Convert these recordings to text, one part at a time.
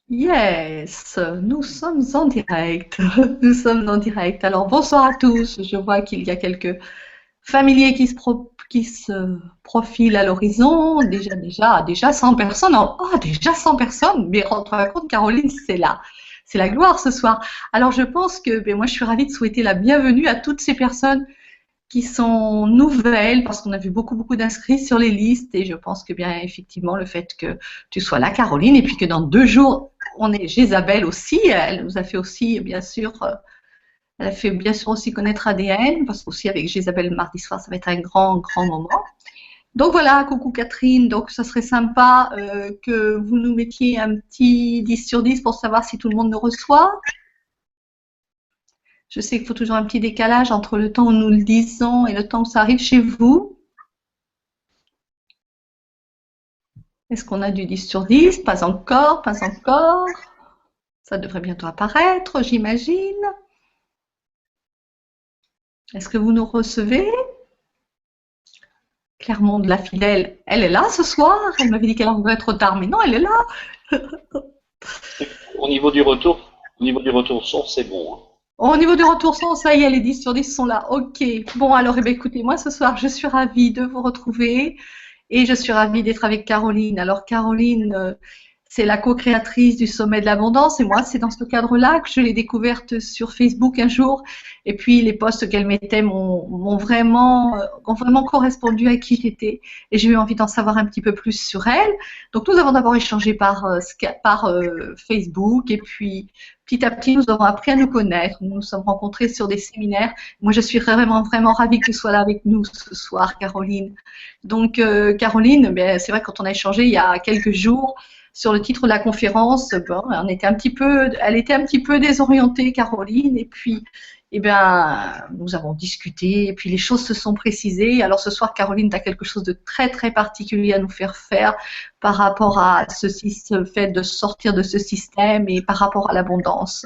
Yes, nous sommes en direct. Nous sommes en direct. Alors, bonsoir à tous. Je vois qu'il y a quelques familiers qui se profilent à l'horizon. Déjà 100 personnes. Oh, déjà 100 personnes. Mais rends-toi compte, Caroline, c'est la gloire ce soir. Alors, je pense que, moi, je suis ravie de souhaiter la bienvenue à toutes ces personnes qui sont nouvelles parce qu'on a vu beaucoup d'inscrits sur les listes et je pense que bien effectivement le fait que tu sois là Caroline et puis que dans 2 jours on est Jézabel aussi, elle nous a fait aussi bien sûr, elle a fait bien sûr aussi connaître ADN parce qu'aussi avec Jézabel mardi soir ça va être un grand moment. Donc voilà, coucou Catherine, donc ça serait sympa que vous nous mettiez un petit 10 sur 10 pour savoir si tout le monde nous reçoit. Je sais qu'il faut toujours un petit décalage entre le temps où nous le disons et le temps où ça arrive chez vous. Est-ce qu'on a du 10 sur 10? Pas encore, pas encore. Ça devrait bientôt apparaître, j'imagine. Est-ce que vous nous recevez? Clermont de la Fidèle, elle est là ce soir. Elle m'avait dit qu'elle arriverait trop tard, mais non, elle est là. Au niveau du retour son, c'est bon, hein. Au niveau du retour son, ça y est, les 10 sur 10 sont là. Ok. Bon, alors, écoutez, moi ce soir, je suis ravie de vous retrouver et je suis ravie d'être avec Caroline. Alors, Caroline, c'est la co-créatrice du Sommet de l'Abondance et moi, c'est dans ce cadre-là que je l'ai découverte sur Facebook un jour. Et puis, les posts qu'elle mettait ont vraiment correspondu à qui j'étais et j'ai eu envie d'en savoir un petit peu plus sur elle. Donc, nous avons d'abord échangé par Facebook et puis petit à petit, nous avons appris à nous connaître. Nous nous sommes rencontrés sur des séminaires. Moi, je suis vraiment ravie que tu sois là avec nous ce soir, Caroline. Donc, Caroline, c'est vrai que quand on a échangé il y a quelques jours, sur le titre de la conférence, elle était un petit peu désorientée, Caroline, et puis, nous avons discuté, et puis les choses se sont précisées. Alors ce soir, Caroline, tu as quelque chose de très particulier à nous faire par rapport à ce fait de sortir de ce système et par rapport à l'abondance.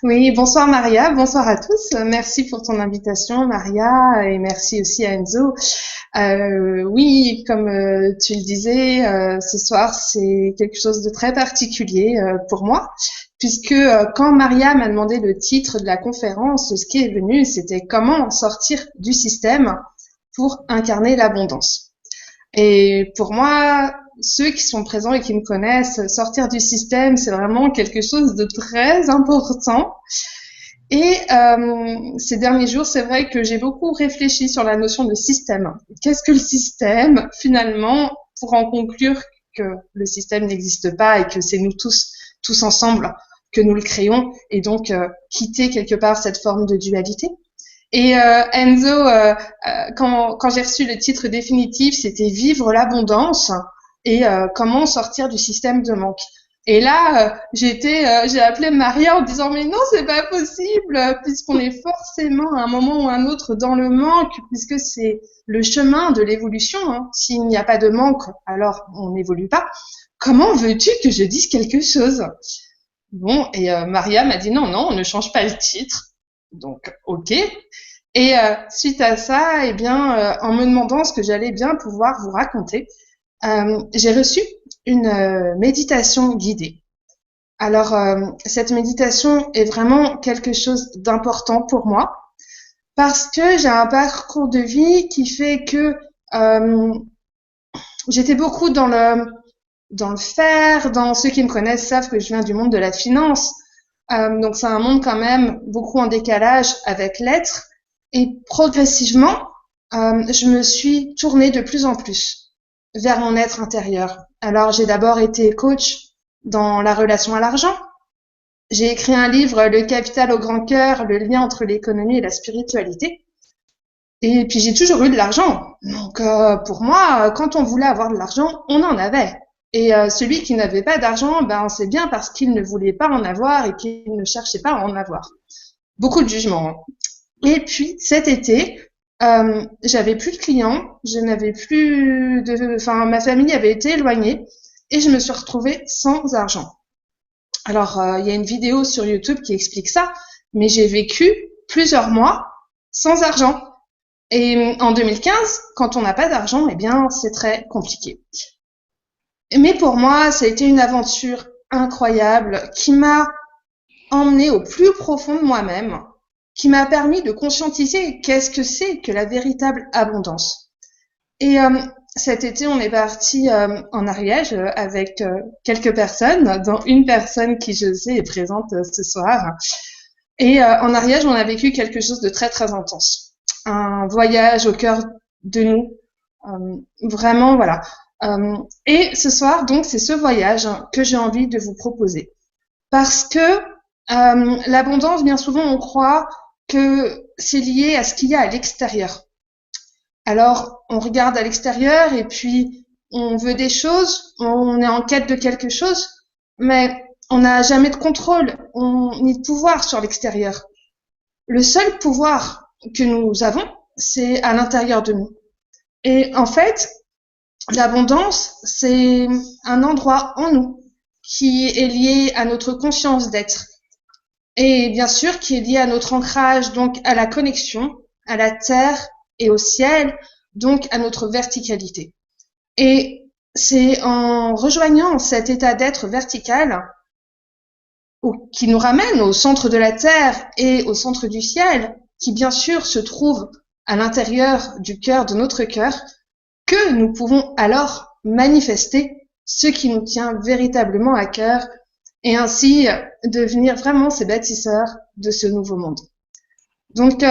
Oui, bonsoir Maria, bonsoir à tous. Merci pour ton invitation Maria et merci aussi à Enzo. Oui, comme tu le disais, ce soir c'est quelque chose de très particulier pour moi puisque quand Maria m'a demandé le titre de la conférence, ce qui est venu c'était comment sortir du système pour incarner l'abondance. Et pour moi, ceux qui sont présents et qui me connaissent, sortir du système, c'est vraiment quelque chose de très important. Et ces derniers jours, c'est vrai que j'ai beaucoup réfléchi sur la notion de système. Qu'est-ce que le système, finalement, pour en conclure que le système n'existe pas et que c'est nous tous ensemble, que nous le créons, et donc quitter quelque part cette forme de dualité. Et Enzo, quand j'ai reçu le titre définitif, c'était Vivre l'abondance et comment sortir du système de manque. Et là, j'ai appelé Maria en disant mais non, c'est pas possible puisqu'on est forcément à un moment ou un autre dans le manque puisque c'est le chemin de l'évolution. Hein. S'il n'y a pas de manque, alors on n'évolue pas. Comment veux-tu que je dise quelque chose? Bon, et Maria m'a dit non, on ne change pas le titre. Donc, ok. Et suite à ça, eh bien, en me demandant ce que j'allais bien pouvoir vous raconter, j'ai reçu une méditation guidée. Alors, cette méditation est vraiment quelque chose d'important pour moi parce que j'ai un parcours de vie qui fait que j'étais beaucoup dans le faire. Dans ceux qui me connaissent savent que je viens du monde de la finance. Donc, c'est un monde quand même beaucoup en décalage avec l'être. Et progressivement, je me suis tournée de plus en plus vers mon être intérieur. Alors, j'ai d'abord été coach dans la relation à l'argent. J'ai écrit un livre, Le capital au grand cœur, le lien entre l'économie et la spiritualité. Et puis, j'ai toujours eu de l'argent. Donc, pour moi, quand on voulait avoir de l'argent, on en avait. Et celui qui n'avait pas d'argent, c'est bien parce qu'il ne voulait pas en avoir et qu'il ne cherchait pas à en avoir. Beaucoup de jugements. Hein. Et puis cet été, j'avais plus de clients, je n'avais plus ma famille avait été éloignée et je me suis retrouvée sans argent. Alors il y a une vidéo sur YouTube qui explique ça, mais j'ai vécu plusieurs mois sans argent. Et en 2015, quand on n'a pas d'argent, eh bien c'est très compliqué. Mais pour moi, ça a été une aventure incroyable qui m'a emmenée au plus profond de moi-même, qui m'a permis de conscientiser qu'est-ce que c'est que la véritable abondance. Et cet été, on est parti en Ariège avec quelques personnes, dont une personne qui, je sais, est présente ce soir. Et en Ariège, on a vécu quelque chose de très, très intense. Un voyage au cœur de nous. Vraiment, voilà. Et ce soir, donc, c'est ce voyage que j'ai envie de vous proposer. Parce que l'abondance, bien souvent, on croit que c'est lié à ce qu'il y a à l'extérieur. Alors, on regarde à l'extérieur et puis on veut des choses, on est en quête de quelque chose, mais on n'a jamais de contrôle ni de pouvoir sur l'extérieur. Le seul pouvoir que nous avons, c'est à l'intérieur de nous. Et en fait, l'abondance, c'est un endroit en nous qui est lié à notre conscience d'être. Et bien sûr, qui est lié à notre ancrage, donc à la connexion, à la terre et au ciel, donc à notre verticalité. Et c'est en rejoignant cet état d'être vertical qui nous ramène au centre de la terre et au centre du ciel, qui bien sûr se trouve à l'intérieur du cœur de notre cœur, que nous pouvons alors manifester ce qui nous tient véritablement à cœur et ainsi devenir vraiment ces bâtisseurs de ce nouveau monde. Donc,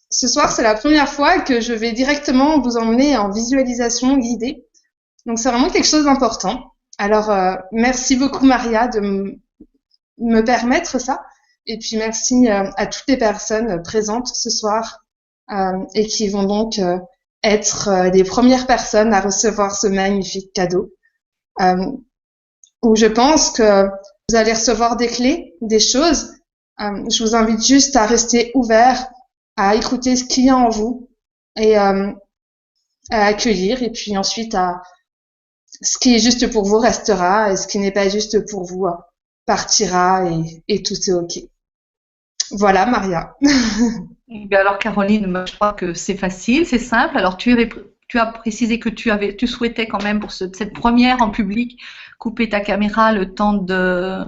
ce soir, c'est la première fois que je vais directement vous emmener en visualisation guidée. Donc, c'est vraiment quelque chose d'important. Alors, merci beaucoup, Maria, de me permettre ça. Et puis, merci à toutes les personnes présentes ce soir et qui vont donc être les premières personnes à recevoir ce magnifique cadeau. Où je pense que vous allez recevoir des clés, des choses. Je vous invite juste à rester ouvert, à écouter ce qu'il y a en vous et à accueillir. Et puis ensuite, ce qui est juste pour vous restera et ce qui n'est pas juste pour vous partira et tout est OK. Voilà, Maria. Alors, Caroline, je crois que c'est facile, c'est simple. Alors, tu as précisé que tu souhaitais quand même pour cette première en public couper ta caméra le temps de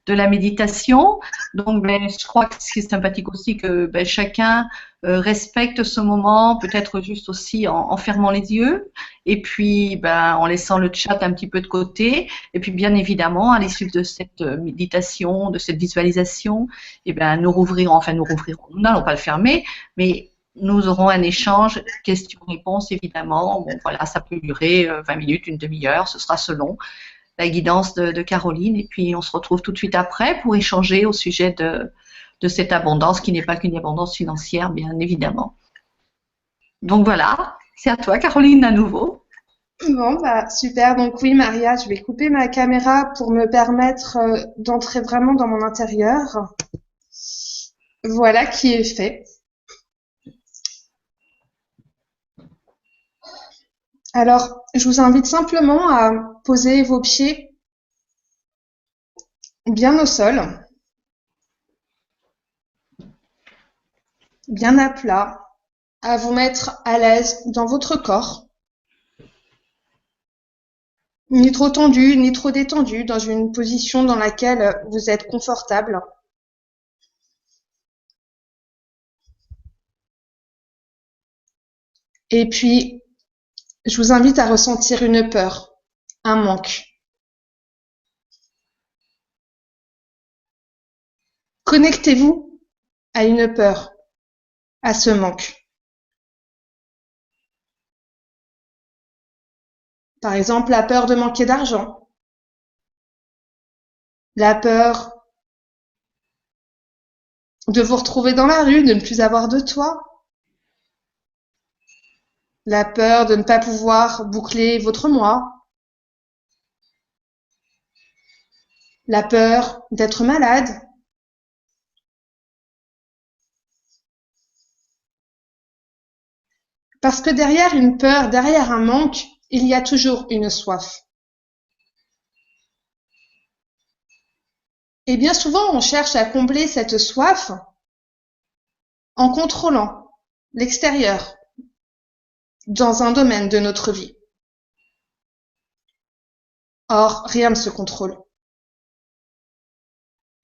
la méditation. Donc, je crois que ce qui est sympathique aussi, que chacun respecte ce moment, peut-être juste aussi en fermant les yeux, et puis en laissant le chat un petit peu de côté, et puis bien évidemment, à l'issue de cette méditation, de cette visualisation, nous rouvrirons, nous n'allons pas le fermer, mais nous aurons un échange questions-réponses, évidemment. Bon, voilà, ça peut durer 20 minutes, une demi-heure, ce sera selon la guidance de Caroline. Et puis, on se retrouve tout de suite après pour échanger au sujet de cette abondance qui n'est pas qu'une abondance financière, bien évidemment. Donc, voilà, c'est à toi, Caroline, à nouveau. Bon, super. Donc oui, Maria, je vais couper ma caméra pour me permettre d'entrer vraiment dans mon intérieur. Voilà qui est fait. Alors, je vous invite simplement à poser vos pieds bien au sol, bien à plat, à vous mettre à l'aise dans votre corps, ni trop tendu, ni trop détendu, dans une position dans laquelle vous êtes confortable. Et puis, je vous invite à ressentir une peur, un manque. Connectez-vous à une peur, à ce manque. Par exemple, la peur de manquer d'argent, la peur de vous retrouver dans la rue, de ne plus avoir de toit, la peur de ne pas pouvoir boucler votre mois, la peur d'être malade. Parce que derrière une peur, derrière un manque, il y a toujours une soif. Et bien souvent, on cherche à combler cette soif en contrôlant l'extérieur dans un domaine de notre vie. Or, rien ne se contrôle.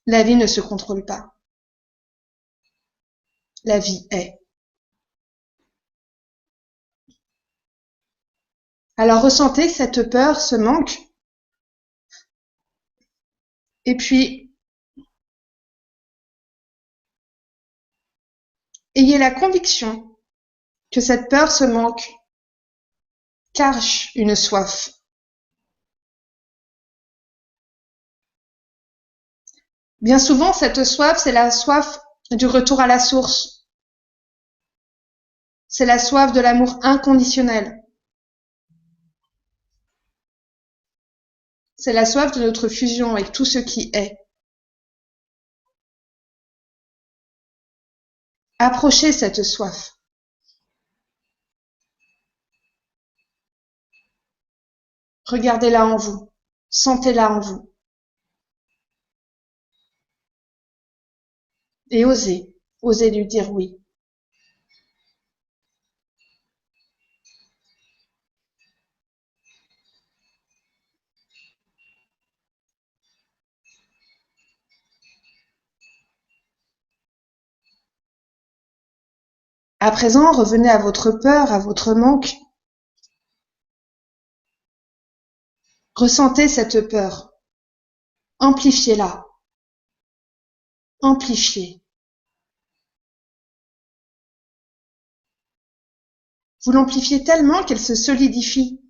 La vie ne se contrôle pas. La vie est. Alors ressentez cette peur, ce manque, et puis ayez la conviction que cette peur, ce manque, cache une soif. Bien souvent, cette soif, c'est la soif du retour à la source. C'est la soif de l'amour inconditionnel. C'est la soif de notre fusion avec tout ce qui est. Approchez cette soif. Regardez-la en vous. Sentez-la en vous. Et osez. Osez lui dire oui. À présent, revenez à votre peur, à votre manque. Ressentez cette peur. Amplifiez-la. Amplifiez. Vous l'amplifiez tellement qu'elle se solidifie.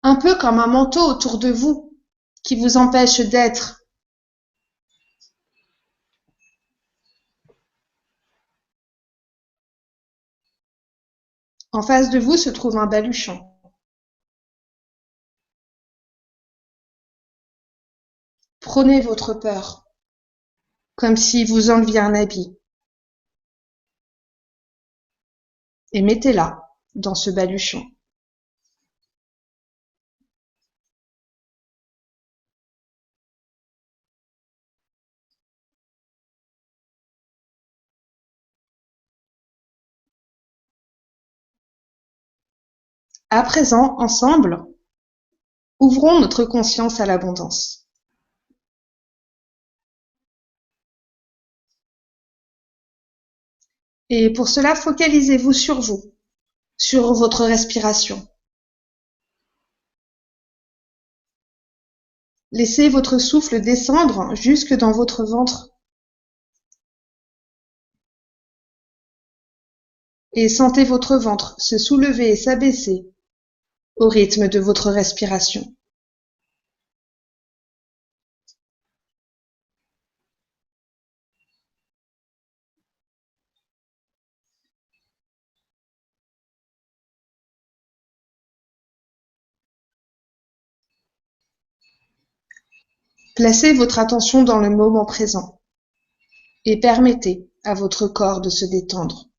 Un peu comme un manteau autour de vous qui vous empêche d'être. En face de vous se trouve un baluchon. Prenez votre peur, comme si vous enleviez un habit, et mettez-la dans ce baluchon. À présent, ensemble, ouvrons notre conscience à l'abondance. Et pour cela, focalisez-vous sur vous, sur votre respiration. Laissez votre souffle descendre jusque dans votre ventre. Et sentez votre ventre se soulever et s'abaisser au rythme de votre respiration. Placez votre attention dans le moment présent et permettez à votre corps de se détendre.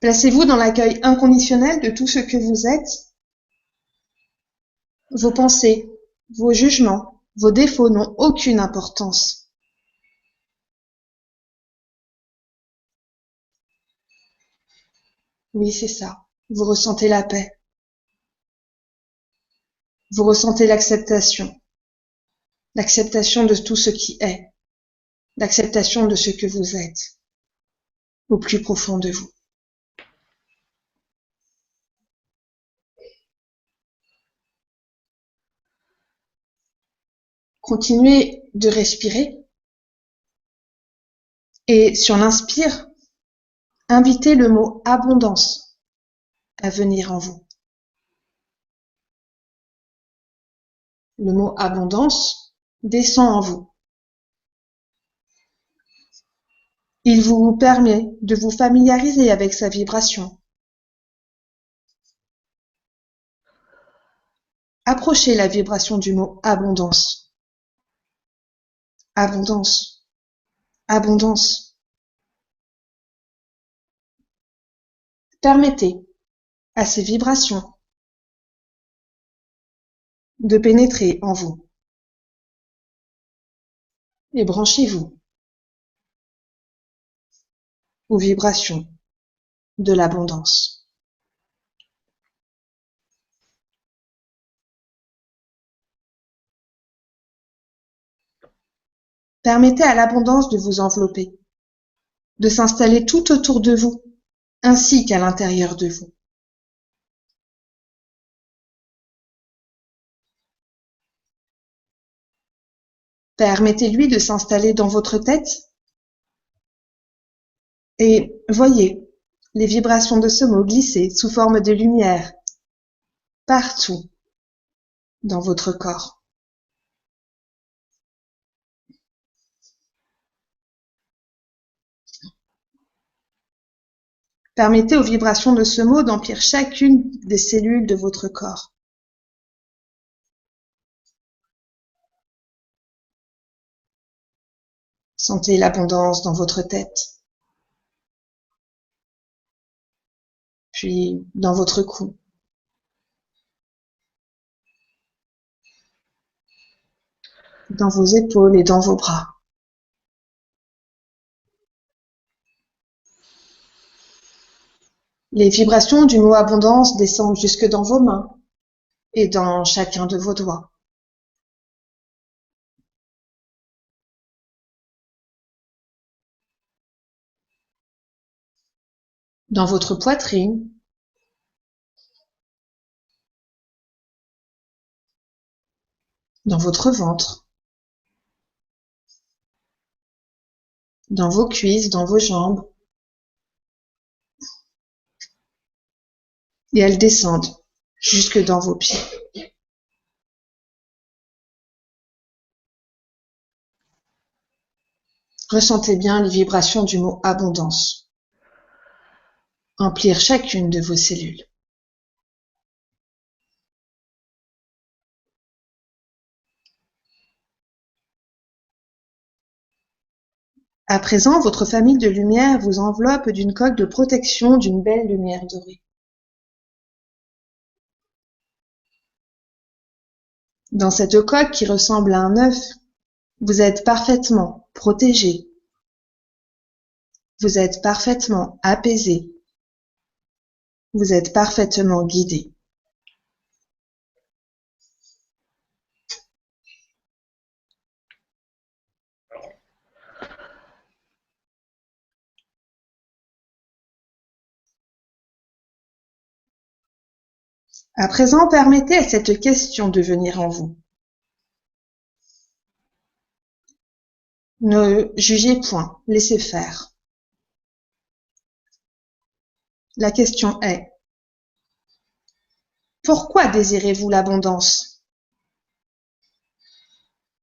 Placez-vous dans l'accueil inconditionnel de tout ce que vous êtes. Vos pensées, vos jugements, vos défauts n'ont aucune importance. Oui, c'est ça. Vous ressentez la paix. Vous ressentez l'acceptation. L'acceptation de tout ce qui est. L'acceptation de ce que vous êtes. Au plus profond de vous. Continuez de respirer. Et sur l'inspire, invitez le mot abondance à venir en vous. Le mot abondance descend en vous. Il vous permet de vous familiariser avec sa vibration. Approchez la vibration du mot abondance. Abondance. Abondance. Permettez à ces vibrations de pénétrer en vous. Et branchez-vous aux vibrations de l'abondance. Permettez à l'abondance de vous envelopper, de s'installer tout autour de vous, ainsi qu'à l'intérieur de vous. Permettez-lui de s'installer dans votre tête et voyez les vibrations de ce mot glisser sous forme de lumière partout dans votre corps. Permettez aux vibrations de ce mot d'emplir chacune des cellules de votre corps. Sentez l'abondance dans votre tête, puis dans votre cou. Dans vos épaules et dans vos bras. Les vibrations du mot abondance descendent jusque dans vos mains et dans chacun de vos doigts. Dans votre poitrine, dans votre ventre, dans vos cuisses, dans vos jambes, et elles descendent jusque dans vos pieds. Ressentez bien les vibrations du mot abondance emplir chacune de vos cellules. À présent, votre famille de lumière vous enveloppe d'une coque de protection d'une belle lumière dorée. Dans cette coque qui ressemble à un œuf, vous êtes parfaitement protégé. Vous êtes parfaitement apaisé. Vous êtes parfaitement guidé. À présent, permettez à cette question de venir en vous. Ne jugez point, laissez faire. La question est: pourquoi désirez-vous l'abondance?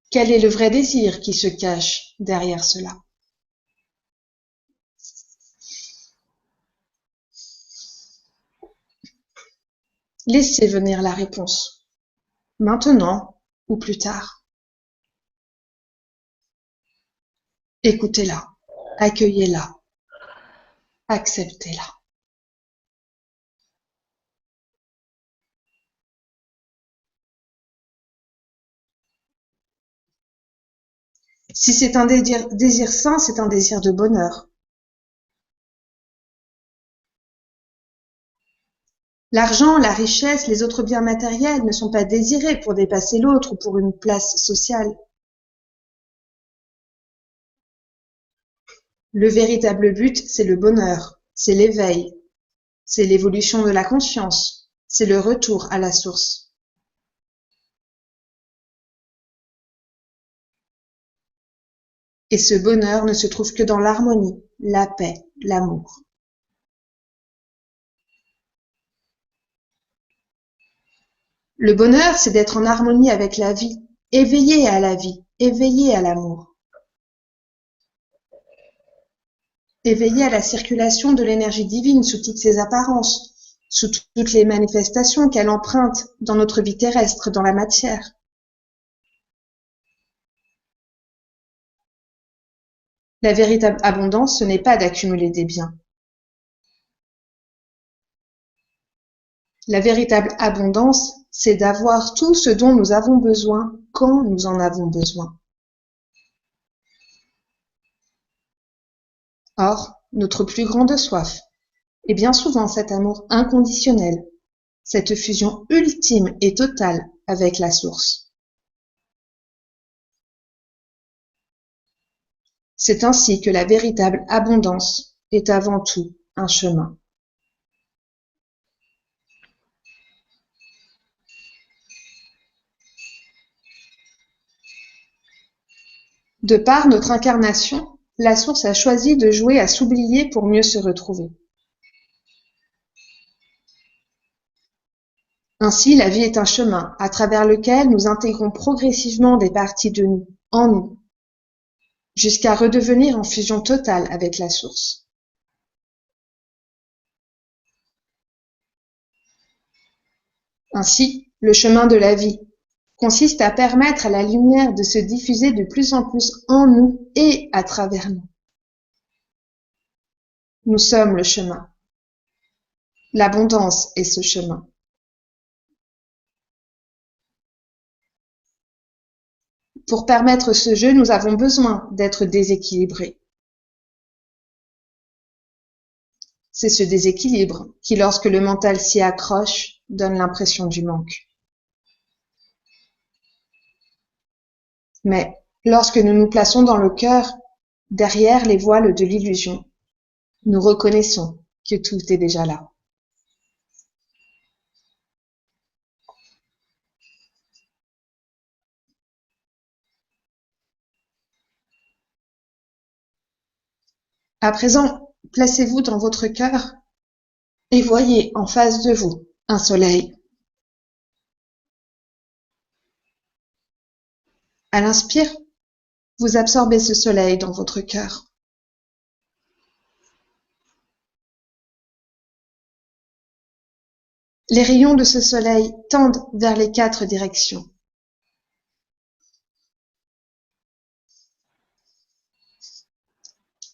Quel est le vrai désir qui se cache derrière cela? Laissez venir la réponse, maintenant ou plus tard. Écoutez-la, accueillez-la, acceptez-la. Si c'est un désir sain, c'est un désir de bonheur. L'argent, la richesse, les autres biens matériels ne sont pas désirés pour dépasser l'autre ou pour une place sociale. Le véritable but, c'est le bonheur, c'est l'éveil, c'est l'évolution de la conscience, c'est le retour à la source. Et ce bonheur ne se trouve que dans l'harmonie, la paix, l'amour. Le bonheur, c'est d'être en harmonie avec la vie, éveillé à la vie, éveillé à l'amour. Éveillé à la circulation de l'énergie divine sous toutes ses apparences, sous toutes les manifestations qu'elle emprunte dans notre vie terrestre, dans la matière. La véritable abondance, ce n'est pas d'accumuler des biens. La véritable abondance, c'est d'avoir tout ce dont nous avons besoin quand nous en avons besoin. Or, notre plus grande soif Et bien souvent cet amour inconditionnel, cette fusion ultime et totale avec la source. C'est ainsi que la véritable abondance est avant tout un chemin. De par notre incarnation, la source a choisi de jouer à s'oublier pour mieux se retrouver. Ainsi, la vie est un chemin à travers lequel nous intégrons progressivement des parties de nous, en nous, jusqu'à redevenir en fusion totale avec la source. Ainsi, le chemin de la vie consiste à permettre à la lumière de se diffuser de plus en plus en nous et à travers nous. Nous sommes le chemin. L'abondance est ce chemin. Pour permettre ce jeu, nous avons besoin d'être déséquilibrés. C'est ce déséquilibre qui, lorsque le mental s'y accroche, donne l'impression du manque. Mais lorsque nous nous plaçons dans le cœur, derrière les voiles de l'illusion, nous reconnaissons que tout est déjà là. À présent, placez-vous dans votre cœur et voyez en face de vous un soleil. À l'inspire, vous absorbez ce soleil dans votre cœur. Les rayons de ce soleil tendent vers les 4 directions.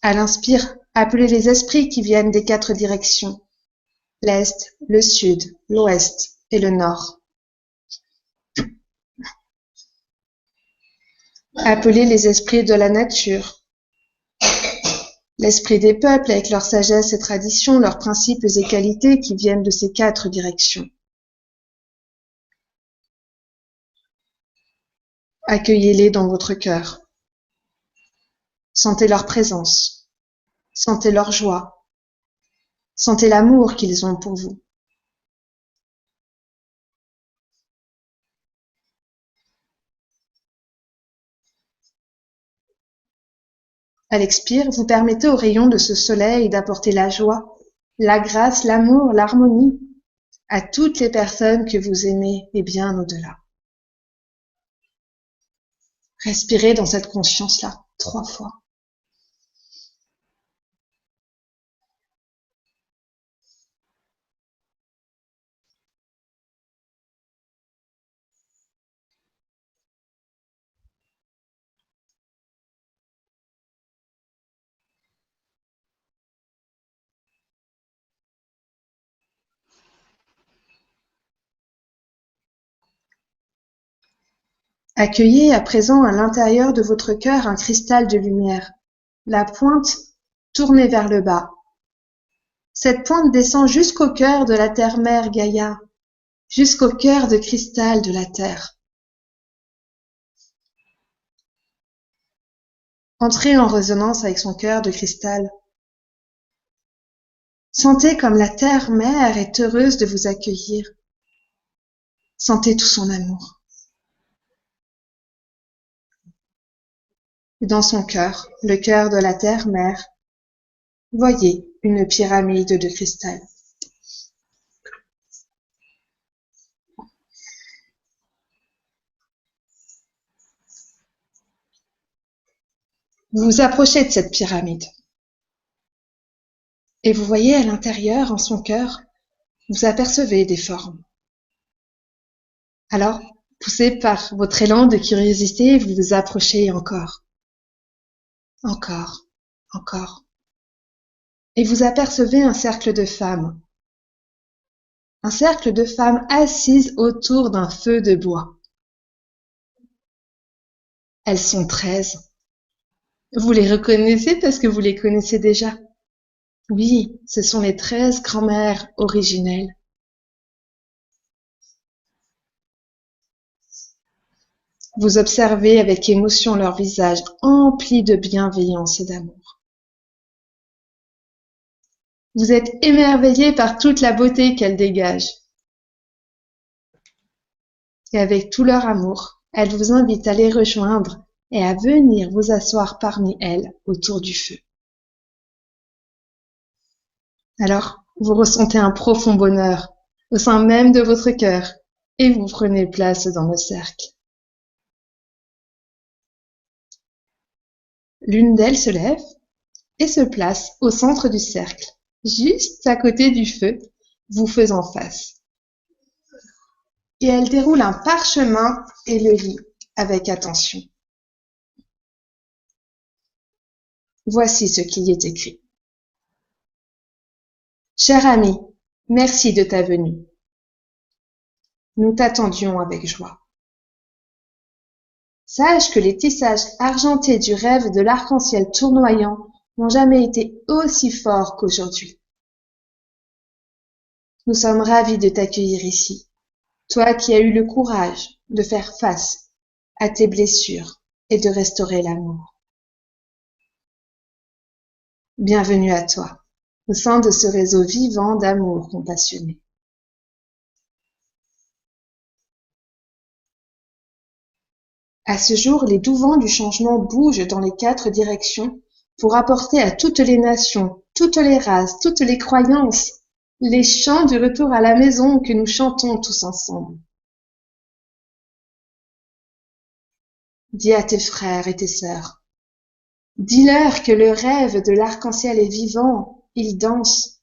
À l'inspire, appelez les esprits qui viennent des 4 directions, l'Est, le Sud, l'Ouest et le Nord. Appelez les esprits de la nature, l'esprit des peuples avec leur sagesse et traditions, leurs principes et qualités qui viennent de ces 4 directions. Accueillez-les dans votre cœur. Sentez leur présence. Sentez leur joie. Sentez l'amour qu'ils ont pour vous. À l'expire, vous permettez aux rayons de ce soleil d'apporter la joie, la grâce, l'amour, l'harmonie à toutes les personnes que vous aimez et bien au-delà. Respirez dans cette conscience-là 3 fois. Accueillez à présent à l'intérieur de votre cœur un cristal de lumière, la pointe tournée vers le bas. Cette pointe descend jusqu'au cœur de la terre-mère Gaïa, jusqu'au cœur de cristal de la terre. Entrez en résonance avec son cœur de cristal. Sentez comme la terre-mère est heureuse de vous accueillir. Sentez tout son amour. Et dans son cœur, le cœur de la terre-mère, voyez une pyramide de cristal. Vous vous approchez de cette pyramide et vous voyez à l'intérieur, en son cœur, vous apercevez des formes. Alors, poussé par votre élan de curiosité, vous vous approchez encore. Encore, encore. Et vous apercevez un cercle de femmes. Un cercle de femmes assises autour d'un feu de bois. Elles sont 13. Vous les reconnaissez parce que vous les connaissez déjà. Oui, ce sont les 13 grands-mères originelles. Vous observez avec émotion leur visage empli de bienveillance et d'amour. Vous êtes émerveillé par toute la beauté qu'elles dégagent. Et avec tout leur amour, elles vous invitent à les rejoindre et à venir vous asseoir parmi elles autour du feu. Alors, vous ressentez un profond bonheur au sein même de votre cœur et vous prenez place dans le cercle. L'une d'elles se lève et se place au centre du cercle, juste à côté du feu, vous faisant face. Et elle déroule un parchemin et le lit avec attention. Voici ce qui y est écrit. Cher ami, merci de ta venue. Nous t'attendions avec joie. Sache que les tissages argentés du rêve de l'arc-en-ciel tournoyant n'ont jamais été aussi forts qu'aujourd'hui. Nous sommes ravis de t'accueillir ici, toi qui as eu le courage de faire face à tes blessures et de restaurer l'amour. Bienvenue à toi, au sein de ce réseau vivant d'amour compassionné. À ce jour, les doux vents du changement bougent dans les 4 directions pour apporter à toutes les nations, toutes les races, toutes les croyances, les chants du retour à la maison que nous chantons tous ensemble. Dis à tes frères et tes sœurs, dis-leur que le rêve de l'arc-en-ciel est vivant, il danse.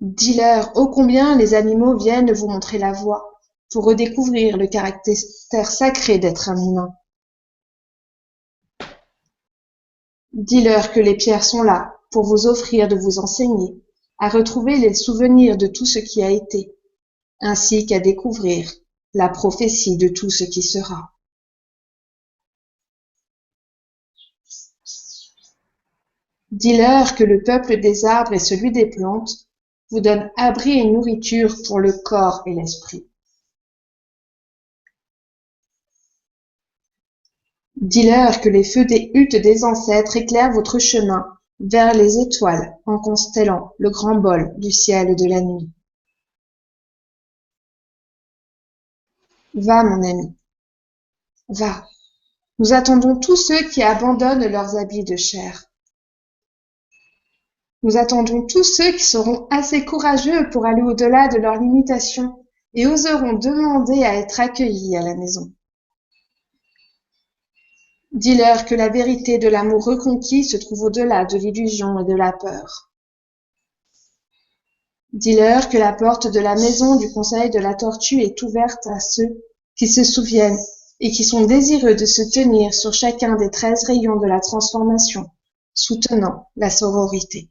Dis-leur ô combien les animaux viennent vous montrer la voie pour redécouvrir le caractère sacré d'être un humain. Dis-leur que les pierres sont là pour vous offrir de vous enseigner à retrouver les souvenirs de tout ce qui a été, ainsi qu'à découvrir la prophétie de tout ce qui sera. Dis-leur que le peuple des arbres et celui des plantes vous donnent abri et nourriture pour le corps et l'esprit. Dis-leur que les feux des huttes des ancêtres éclairent votre chemin vers les étoiles en constellant le grand bol du ciel de la nuit. Va, mon ami, va. Nous attendons tous ceux qui abandonnent leurs habits de chair. Nous attendons tous ceux qui seront assez courageux pour aller au-delà de leurs limitations et oseront demander à être accueillis à la maison. Dis-leur que la vérité de l'amour reconquis se trouve au-delà de l'illusion et de la peur. Dis-leur que la porte de la maison du Conseil de la Tortue est ouverte à ceux qui se souviennent et qui sont désireux de se tenir sur chacun des 13 rayons de la transformation, soutenant la sororité.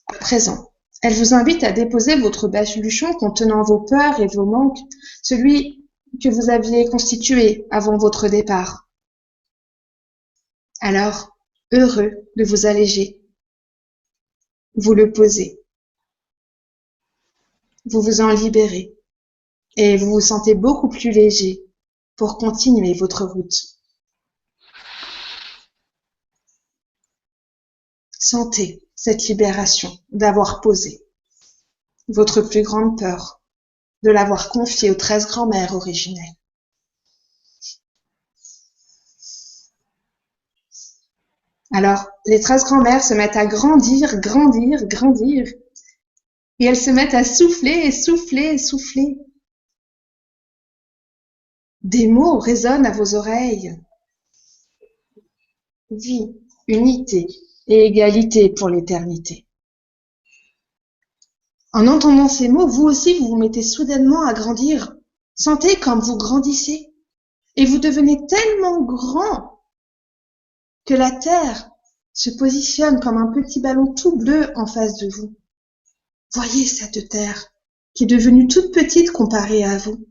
À présent, elle vous invite à déposer votre baluchon contenant vos peurs et vos manques, celui que vous aviez constitué avant votre départ. Alors, heureux de vous alléger, vous le posez, vous vous en libérez et vous vous sentez beaucoup plus léger pour continuer votre route. Sentez cette libération d'avoir posé votre plus grande peur, de l'avoir confiée aux 13 grands-mères originelles. Alors, les 13 grands-mères se mettent à grandir, grandir, grandir, et elles se mettent à souffler, souffler, souffler. Des mots résonnent à vos oreilles. Vie, unité et égalité pour l'éternité. En entendant ces mots, vous aussi, vous vous mettez soudainement à grandir. Sentez comme vous grandissez. Et vous devenez tellement grand que la Terre se positionne comme un petit ballon tout bleu en face de vous. Voyez cette Terre qui est devenue toute petite comparée à vous.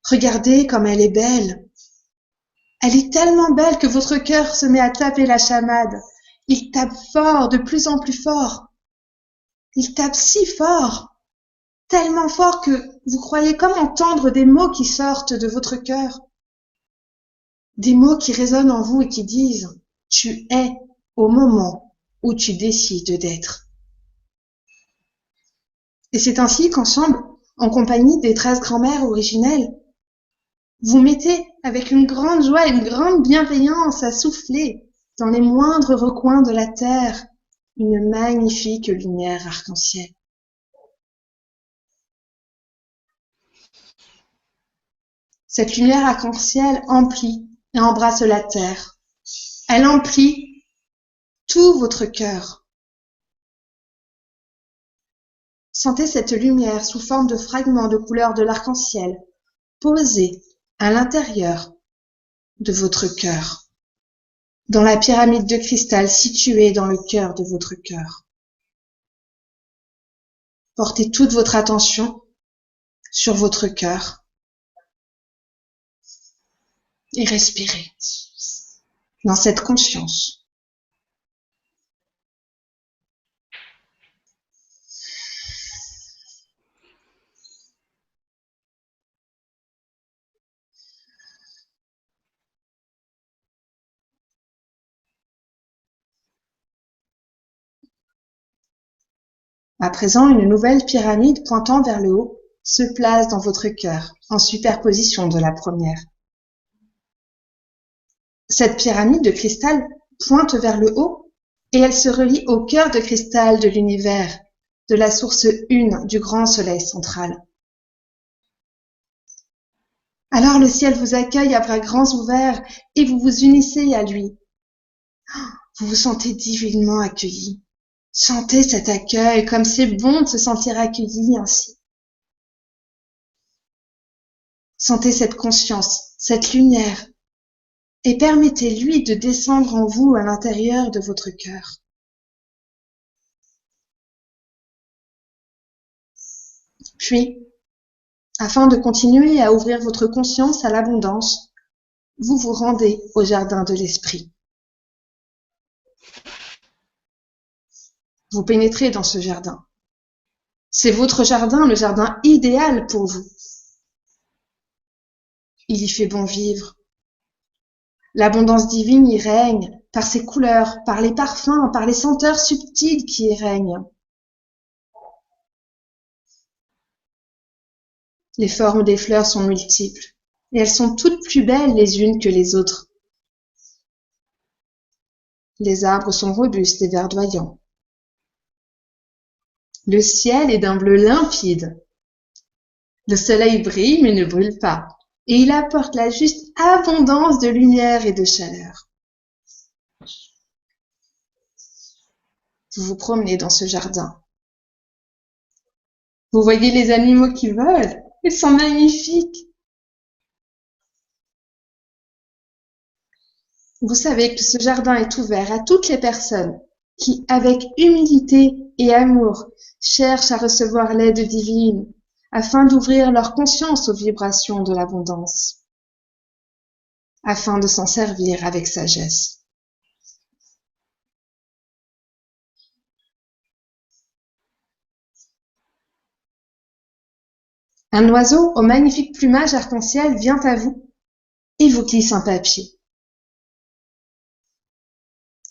Regardez comme elle est belle. Elle est tellement belle que votre cœur se met à taper la chamade. Il tape fort, de plus en plus fort. Il tape si fort, tellement fort que vous croyez comme entendre des mots qui sortent de votre cœur. Des mots qui résonnent en vous et qui disent « Tu es au moment où tu décides d'être ». Et c'est ainsi qu'ensemble, en compagnie des 13 grands-mères originelles, vous mettez avec une grande joie et une grande bienveillance à souffler dans les moindres recoins de la terre une magnifique lumière arc-en-ciel. Cette lumière arc-en-ciel emplit et embrasse la terre. Elle emplit tout votre cœur. Sentez cette lumière sous forme de fragments de couleur de l'arc-en-ciel posés à l'intérieur de votre cœur, dans la pyramide de cristal située dans le cœur de votre cœur. Portez toute votre attention sur votre cœur et respirez dans cette conscience. À présent, une nouvelle pyramide pointant vers le haut se place dans votre cœur, en superposition de la première. Cette pyramide de cristal pointe vers le haut et elle se relie au cœur de cristal de l'univers, de la source une du grand soleil central. Alors le ciel vous accueille à bras grands ouverts et vous vous unissez à lui. Vous vous sentez divinement accueilli. Sentez cet accueil, comme c'est bon de se sentir accueilli ainsi. Sentez cette conscience, cette lumière, et permettez-lui de descendre en vous à l'intérieur de votre cœur. Puis, afin de continuer à ouvrir votre conscience à l'abondance, vous vous rendez au jardin de l'esprit. Vous pénétrez dans ce jardin. C'est votre jardin, le jardin idéal pour vous. Il y fait bon vivre. L'abondance divine y règne, par ses couleurs, par les parfums, par les senteurs subtiles qui y règnent. Les formes des fleurs sont multiples, et elles sont toutes plus belles les unes que les autres. Les arbres sont robustes et verdoyants. Le ciel est d'un bleu limpide. Le soleil brille mais ne brûle pas, et il apporte la juste abondance de lumière et de chaleur. Vous vous promenez dans ce jardin. Vous voyez les animaux qui volent. Ils sont magnifiques. Vous savez que ce jardin est ouvert à toutes les personnes qui, avec humilité et amour, cherchent à recevoir l'aide divine afin d'ouvrir leur conscience aux vibrations de l'abondance, afin de s'en servir avec sagesse. Un oiseau au magnifique plumage arc-en-ciel vient à vous et vous glisse un papier.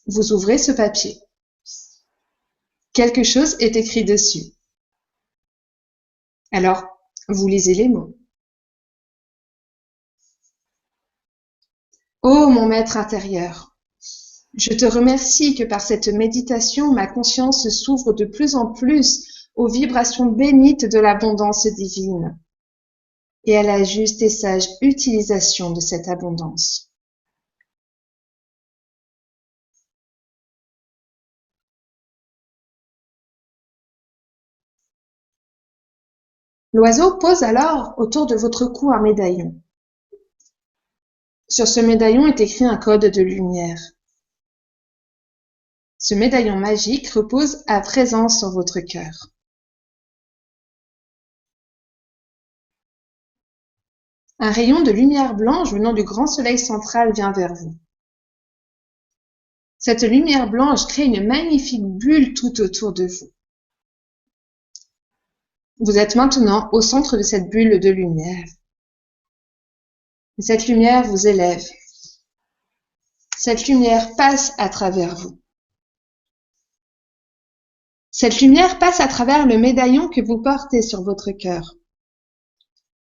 Vous ouvrez ce papier. Quelque chose est écrit dessus. Alors, vous lisez les mots. Ô mon maître intérieur, je te remercie que par cette méditation, ma conscience s'ouvre de plus en plus aux vibrations bénites de l'abondance divine et à la juste et sage utilisation de cette abondance. L'oiseau pose alors autour de votre cou un médaillon. Sur ce médaillon est écrit un code de lumière. Ce médaillon magique repose à présent sur votre cœur. Un rayon de lumière blanche venant du grand soleil central vient vers vous. Cette lumière blanche crée une magnifique bulle tout autour de vous. Vous êtes maintenant au centre de cette bulle de lumière. Et cette lumière vous élève. Cette lumière passe à travers vous. Cette lumière passe à travers le médaillon que vous portez sur votre cœur.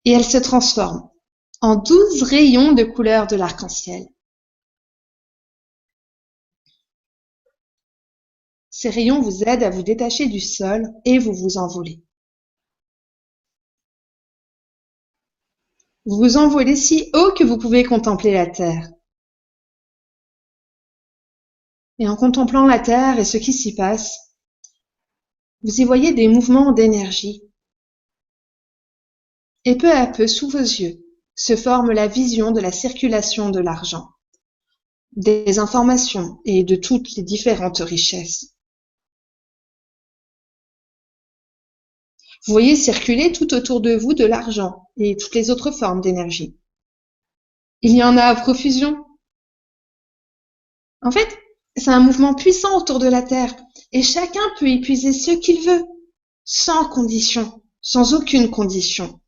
Et elle se transforme en 12 rayons de couleur de l'arc-en-ciel. Ces rayons vous aident à vous détacher du sol et vous envolez. Vous vous envolez si haut que vous pouvez contempler la terre. Et en contemplant la terre et ce qui s'y passe, vous y voyez des mouvements d'énergie. Et peu à peu, sous vos yeux, se forme la vision de la circulation de l'argent, des informations et de toutes les différentes richesses. Vous voyez circuler tout autour de vous de l'argent et toutes les autres formes d'énergie. Il y en a à profusion. En fait, c'est un mouvement puissant autour de la Terre et chacun peut y puiser ce qu'il veut, sans condition, sans aucune condition.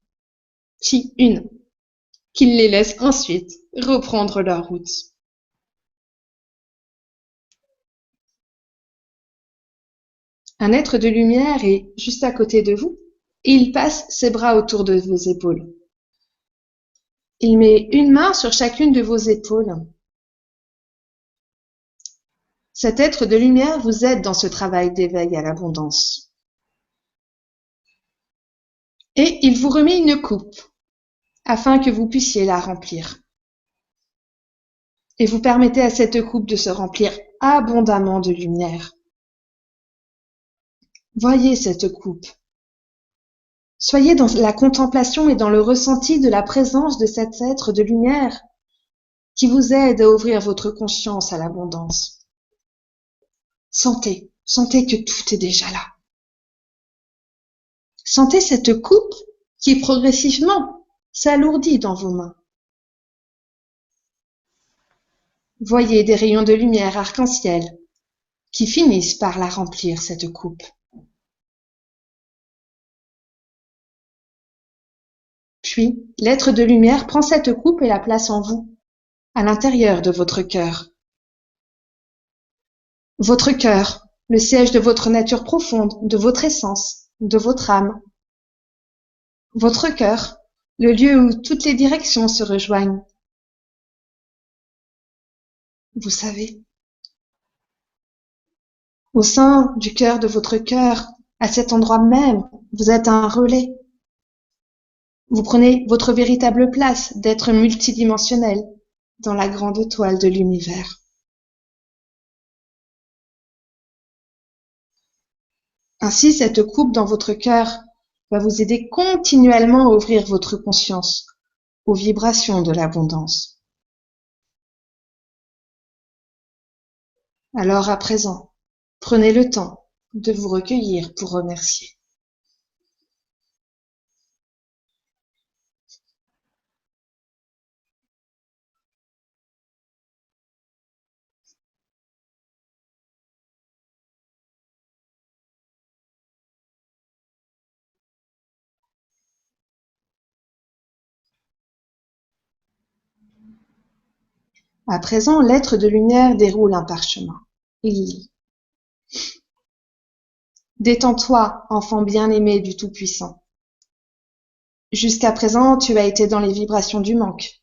Si une, qu'il les laisse ensuite reprendre leur route. Un être de lumière est juste à côté de vous et il passe ses bras autour de vos épaules. Il met une main sur chacune de vos épaules. Cet être de lumière vous aide dans ce travail d'éveil à l'abondance. Et il vous remet une coupe afin que vous puissiez la remplir. Et vous permettez à cette coupe de se remplir abondamment de lumière. Voyez cette coupe. Soyez dans la contemplation et dans le ressenti de la présence de cet être de lumière qui vous aide à ouvrir votre conscience à l'abondance. Sentez que tout est déjà là. Sentez cette coupe qui progressivement s'alourdit dans vos mains. Voyez des rayons de lumière arc-en-ciel qui finissent par la remplir, cette coupe. Puis, l'être de lumière prend cette coupe et la place en vous, à l'intérieur de votre cœur. Votre cœur, le siège de votre nature profonde, de votre essence, de votre âme. Votre cœur, le lieu où toutes les directions se rejoignent. Vous savez, au sein du cœur de votre cœur, à cet endroit même, vous êtes un relais. Vous prenez votre véritable place d'être multidimensionnel dans la grande toile de l'univers. Ainsi, cette coupe dans votre cœur va vous aider continuellement à ouvrir votre conscience aux vibrations de l'abondance. Alors à présent, prenez le temps de vous recueillir pour remercier. À présent, l'être de lumière déroule un parchemin. Il lit. Détends-toi, enfant bien-aimé du Tout-Puissant. Jusqu'à présent, tu as été dans les vibrations du manque.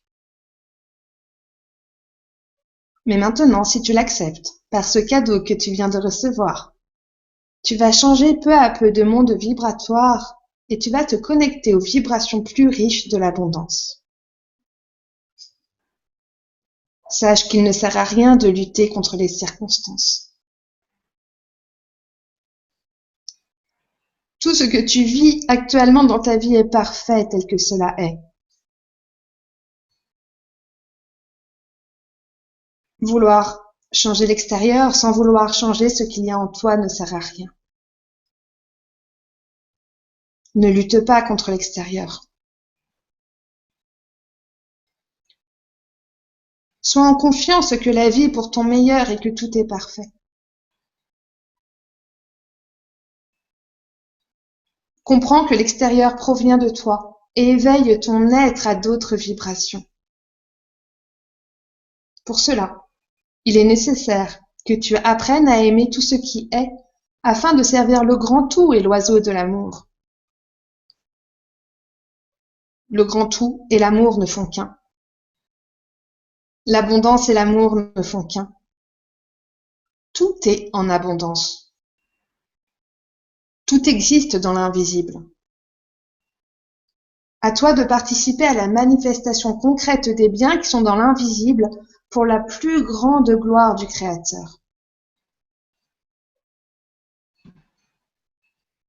Mais maintenant, si tu l'acceptes, par ce cadeau que tu viens de recevoir, tu vas changer peu à peu de monde vibratoire et tu vas te connecter aux vibrations plus riches de l'abondance. Sache qu'il ne sert à rien de lutter contre les circonstances. Tout ce que tu vis actuellement dans ta vie est parfait tel que cela est. Vouloir changer l'extérieur sans vouloir changer ce qu'il y a en toi ne sert à rien. Ne lutte pas contre l'extérieur. Sois en confiance que la vie est pour ton meilleur et que tout est parfait. Comprends que l'extérieur provient de toi et éveille ton être à d'autres vibrations. Pour cela, il est nécessaire que tu apprennes à aimer tout ce qui est afin de servir le grand tout et l'oiseau de l'amour. Le grand tout et l'amour ne font qu'un. L'abondance et l'amour ne font qu'un. Tout est en abondance. Tout existe dans l'invisible. À toi de participer à la manifestation concrète des biens qui sont dans l'invisible pour la plus grande gloire du Créateur.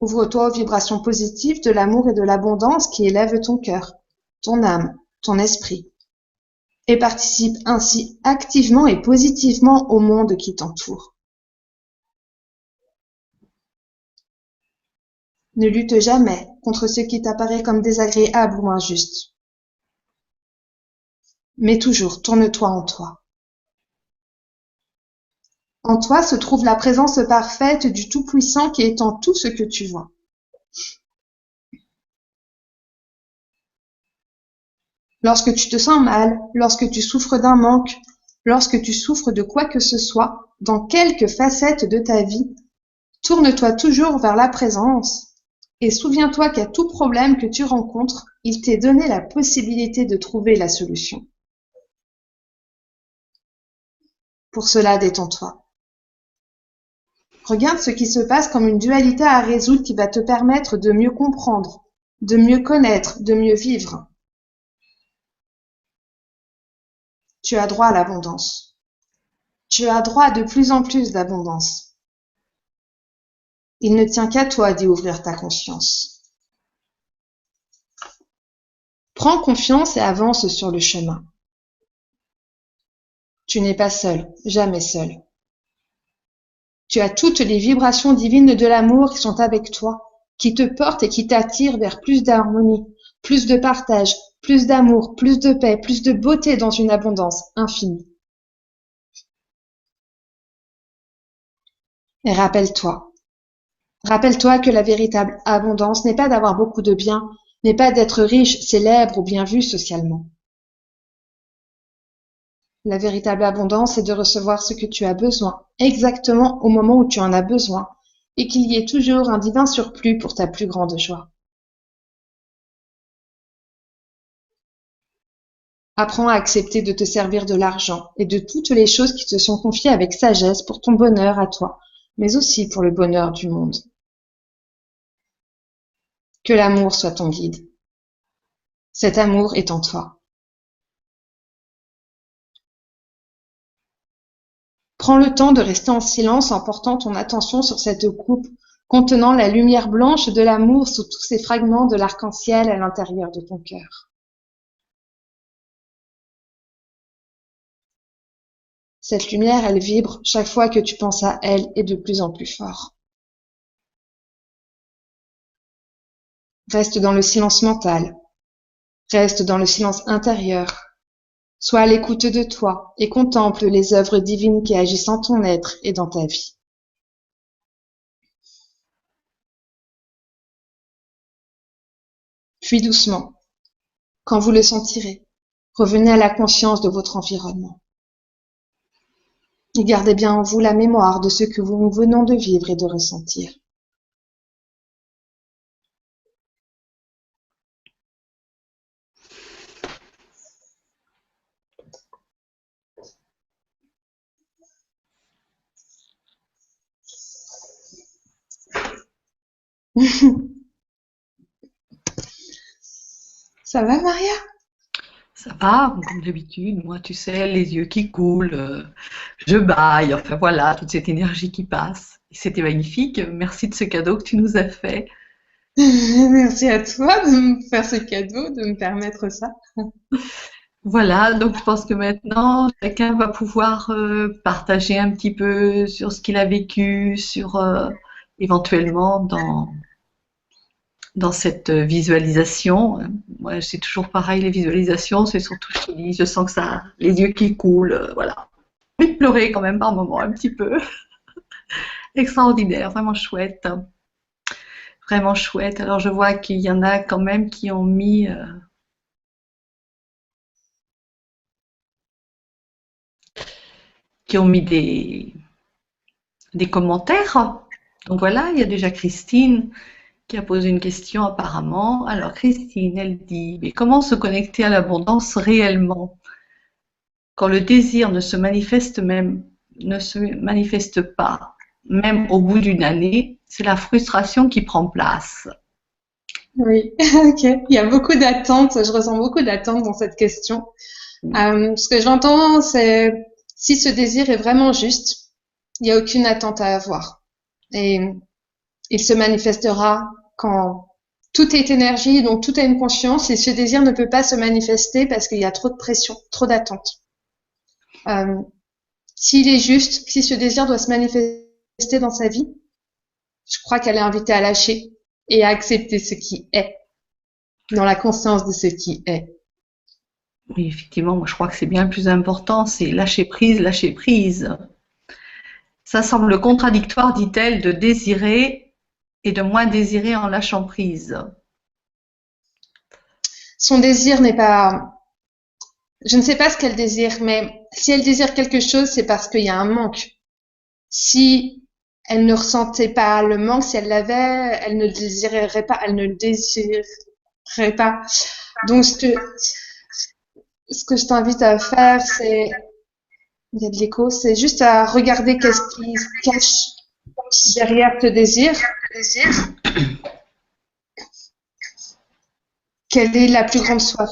Ouvre-toi aux vibrations positives de l'amour et de l'abondance qui élèvent ton cœur, ton âme, ton esprit, et participe ainsi activement et positivement au monde qui t'entoure. Ne lutte jamais contre ce qui t'apparaît comme désagréable ou injuste. Mais toujours, tourne-toi en toi. En toi se trouve la présence parfaite du Tout-Puissant qui est en tout ce que tu vois. Lorsque tu te sens mal, lorsque tu souffres d'un manque, lorsque tu souffres de quoi que ce soit, dans quelque facette de ta vie, tourne-toi toujours vers la présence et souviens-toi qu'à tout problème que tu rencontres, il t'est donné la possibilité de trouver la solution. Pour cela, détends-toi. Regarde ce qui se passe comme une dualité à résoudre qui va te permettre de mieux comprendre, de mieux connaître, de mieux vivre. Tu as droit à l'abondance. Tu as droit à de plus en plus d'abondance. Il ne tient qu'à toi d'y ouvrir ta conscience. Prends confiance et avance sur le chemin. Tu n'es pas seul, jamais seul. Tu as toutes les vibrations divines de l'amour qui sont avec toi, qui te portent et qui t'attirent vers plus d'harmonie, plus de partage, plus d'amour, plus de paix, plus de beauté dans une abondance infinie. Et rappelle-toi que la véritable abondance n'est pas d'avoir beaucoup de biens, n'est pas d'être riche, célèbre ou bien vu socialement. La véritable abondance est de recevoir ce que tu as besoin, exactement au moment où tu en as besoin, et qu'il y ait toujours un divin surplus pour ta plus grande joie. Apprends à accepter de te servir de l'argent et de toutes les choses qui te sont confiées avec sagesse pour ton bonheur à toi, mais aussi pour le bonheur du monde. Que l'amour soit ton guide. Cet amour est en toi. Prends le temps de rester en silence en portant ton attention sur cette coupe contenant la lumière blanche de l'amour sous tous ces fragments de l'arc-en-ciel à l'intérieur de ton cœur. Cette lumière, elle vibre chaque fois que tu penses à elle et de plus en plus fort. Reste dans le silence mental. Reste dans le silence intérieur. Sois à l'écoute de toi et contemple les œuvres divines qui agissent en ton être et dans ta vie. Puis doucement, quand vous le sentirez, revenez à la conscience de votre environnement. Et gardez bien en vous la mémoire de ce que nous venons de vivre et de ressentir. Ça va, Maria? Ça va, comme d'habitude, moi, tu sais, les yeux qui coulent, je bâille, enfin voilà, toute cette énergie qui passe. Et c'était magnifique, merci de ce cadeau que tu nous as fait. Merci à toi de me faire ce cadeau, de me permettre ça. Voilà, donc je pense que maintenant, chacun va pouvoir partager un petit peu sur ce qu'il a vécu, sur éventuellement dans cette visualisation. Moi, c'est toujours pareil, les visualisations, c'est surtout joli. Je sens que ça, les yeux qui coulent, voilà. J'ai envie de pleurer quand même par moments, un petit peu. Extraordinaire, vraiment chouette. Vraiment chouette. Alors, je vois qu'il y en a quand même qui ont mis des commentaires. Donc voilà, il y a déjà Christine qui a posé une question apparemment. Alors Christine, elle dit, mais comment se connecter à l'abondance réellement quand le désir ne se manifeste pas, même au bout d'une année, c'est la frustration qui prend place. Oui, ok. Il y a beaucoup d'attentes. Je ressens beaucoup d'attentes dans cette question. Ce que j'entends, c'est si ce désir est vraiment juste, il n'y a aucune attente à avoir. Et il se manifestera quand tout est énergie, donc tout a une conscience, et ce désir ne peut pas se manifester parce qu'il y a trop de pression, trop d'attente. S'il est juste, si ce désir doit se manifester dans sa vie, je crois qu'elle est invitée à lâcher et à accepter ce qui est, dans la conscience de ce qui est. Oui, effectivement, moi je crois que c'est bien le plus important, c'est lâcher prise, lâcher prise. Ça semble contradictoire, dit-elle, de désirer et de moins désirer en lâchant prise. Son désir n'est pas... Je ne sais pas ce qu'elle désire, mais si elle désire quelque chose, c'est parce qu'il y a un manque. Si elle ne ressentait pas le manque, si elle l'avait, elle ne le désirerait pas, elle ne le désirerait pas. Donc, ce que je t'invite à faire, c'est, il y a de l'écho, c'est juste à regarder qu'est-ce qui se cache derrière ce désir. Quelle est la plus grande soif?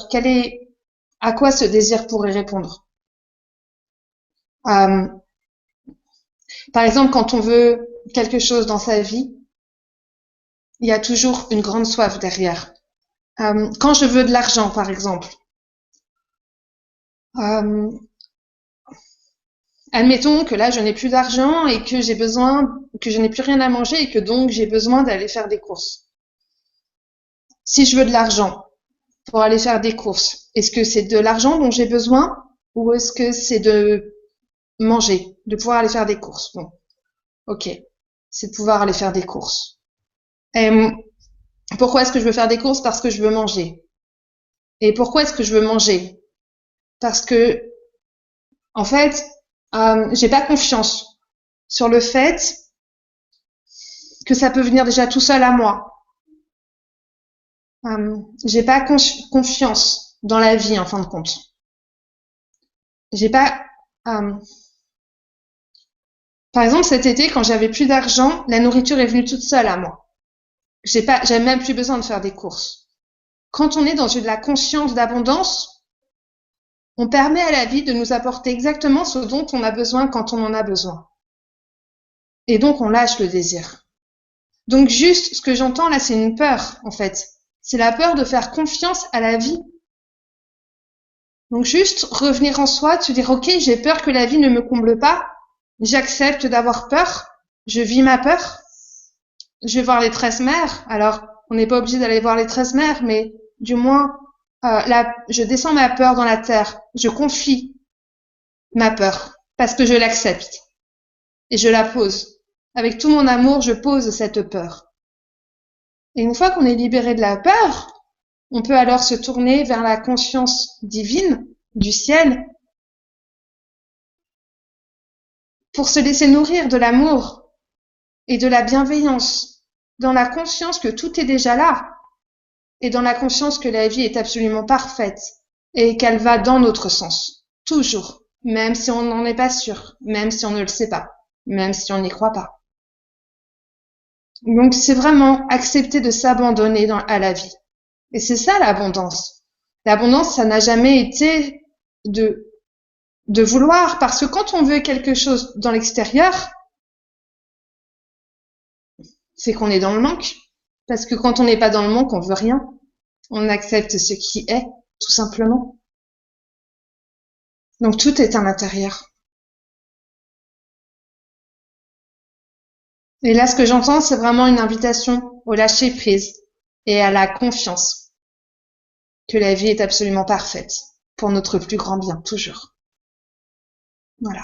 À quoi ce désir pourrait répondre? Par exemple, quand on veut quelque chose dans sa vie, il y a toujours une grande soif derrière. Quand je veux de l'argent, par exemple, admettons que là, je n'ai plus d'argent et que que je n'ai plus rien à manger et que donc j'ai besoin d'aller faire des courses. Si je veux de l'argent pour aller faire des courses, est-ce que c'est de l'argent dont j'ai besoin ou est-ce que c'est de manger, de pouvoir aller faire des courses? Bon, ok, c'est de pouvoir aller faire des courses. Et pourquoi est-ce que je veux faire des courses? Parce que je veux manger. Et pourquoi est-ce que je veux manger? Parce que, en fait, j'ai pas confiance sur le fait que ça peut venir déjà tout seul à moi. J'ai pas confiance dans la vie en fin de compte. J'ai pas. Par exemple, cet été, quand j'avais plus d'argent, la nourriture est venue toute seule à moi. J'avais même plus besoin de faire des courses. Quand on est dans la conscience d'abondance, on permet à la vie de nous apporter exactement ce dont on a besoin quand on en a besoin. Et donc, on lâche le désir. Donc, juste, ce que j'entends là, c'est une peur, en fait. C'est la peur de faire confiance à la vie. Donc, juste revenir en soi, te dire, ok, j'ai peur que la vie ne me comble pas. J'accepte d'avoir peur. Je vis ma peur. Je vais voir les 13 mères. Alors, on n'est pas obligé d'aller voir les 13 mères, mais du moins, je descends ma peur dans la terre. Je confie ma peur parce que je l'accepte. Et je la pose. Avec tout mon amour, je pose cette peur. Et une fois qu'on est libéré de la peur, on peut alors se tourner vers la conscience divine du ciel pour se laisser nourrir de l'amour et de la bienveillance, dans la conscience que tout est déjà là et dans la conscience que la vie est absolument parfaite et qu'elle va dans notre sens, toujours, même si on n'en est pas sûr, même si on ne le sait pas, même si on n'y croit pas. Donc c'est vraiment accepter de s'abandonner à la vie. Et c'est ça l'abondance. L'abondance, ça n'a jamais été de vouloir, parce que quand on veut quelque chose dans l'extérieur, c'est qu'on est dans le manque. Parce que quand on n'est pas dans le manque, on veut rien. On accepte ce qui est, tout simplement. Donc tout est à l'intérieur. Et là, ce que j'entends, c'est vraiment une invitation au lâcher prise. et à la confiance que la vie est absolument parfaite pour notre plus grand bien, toujours. Voilà.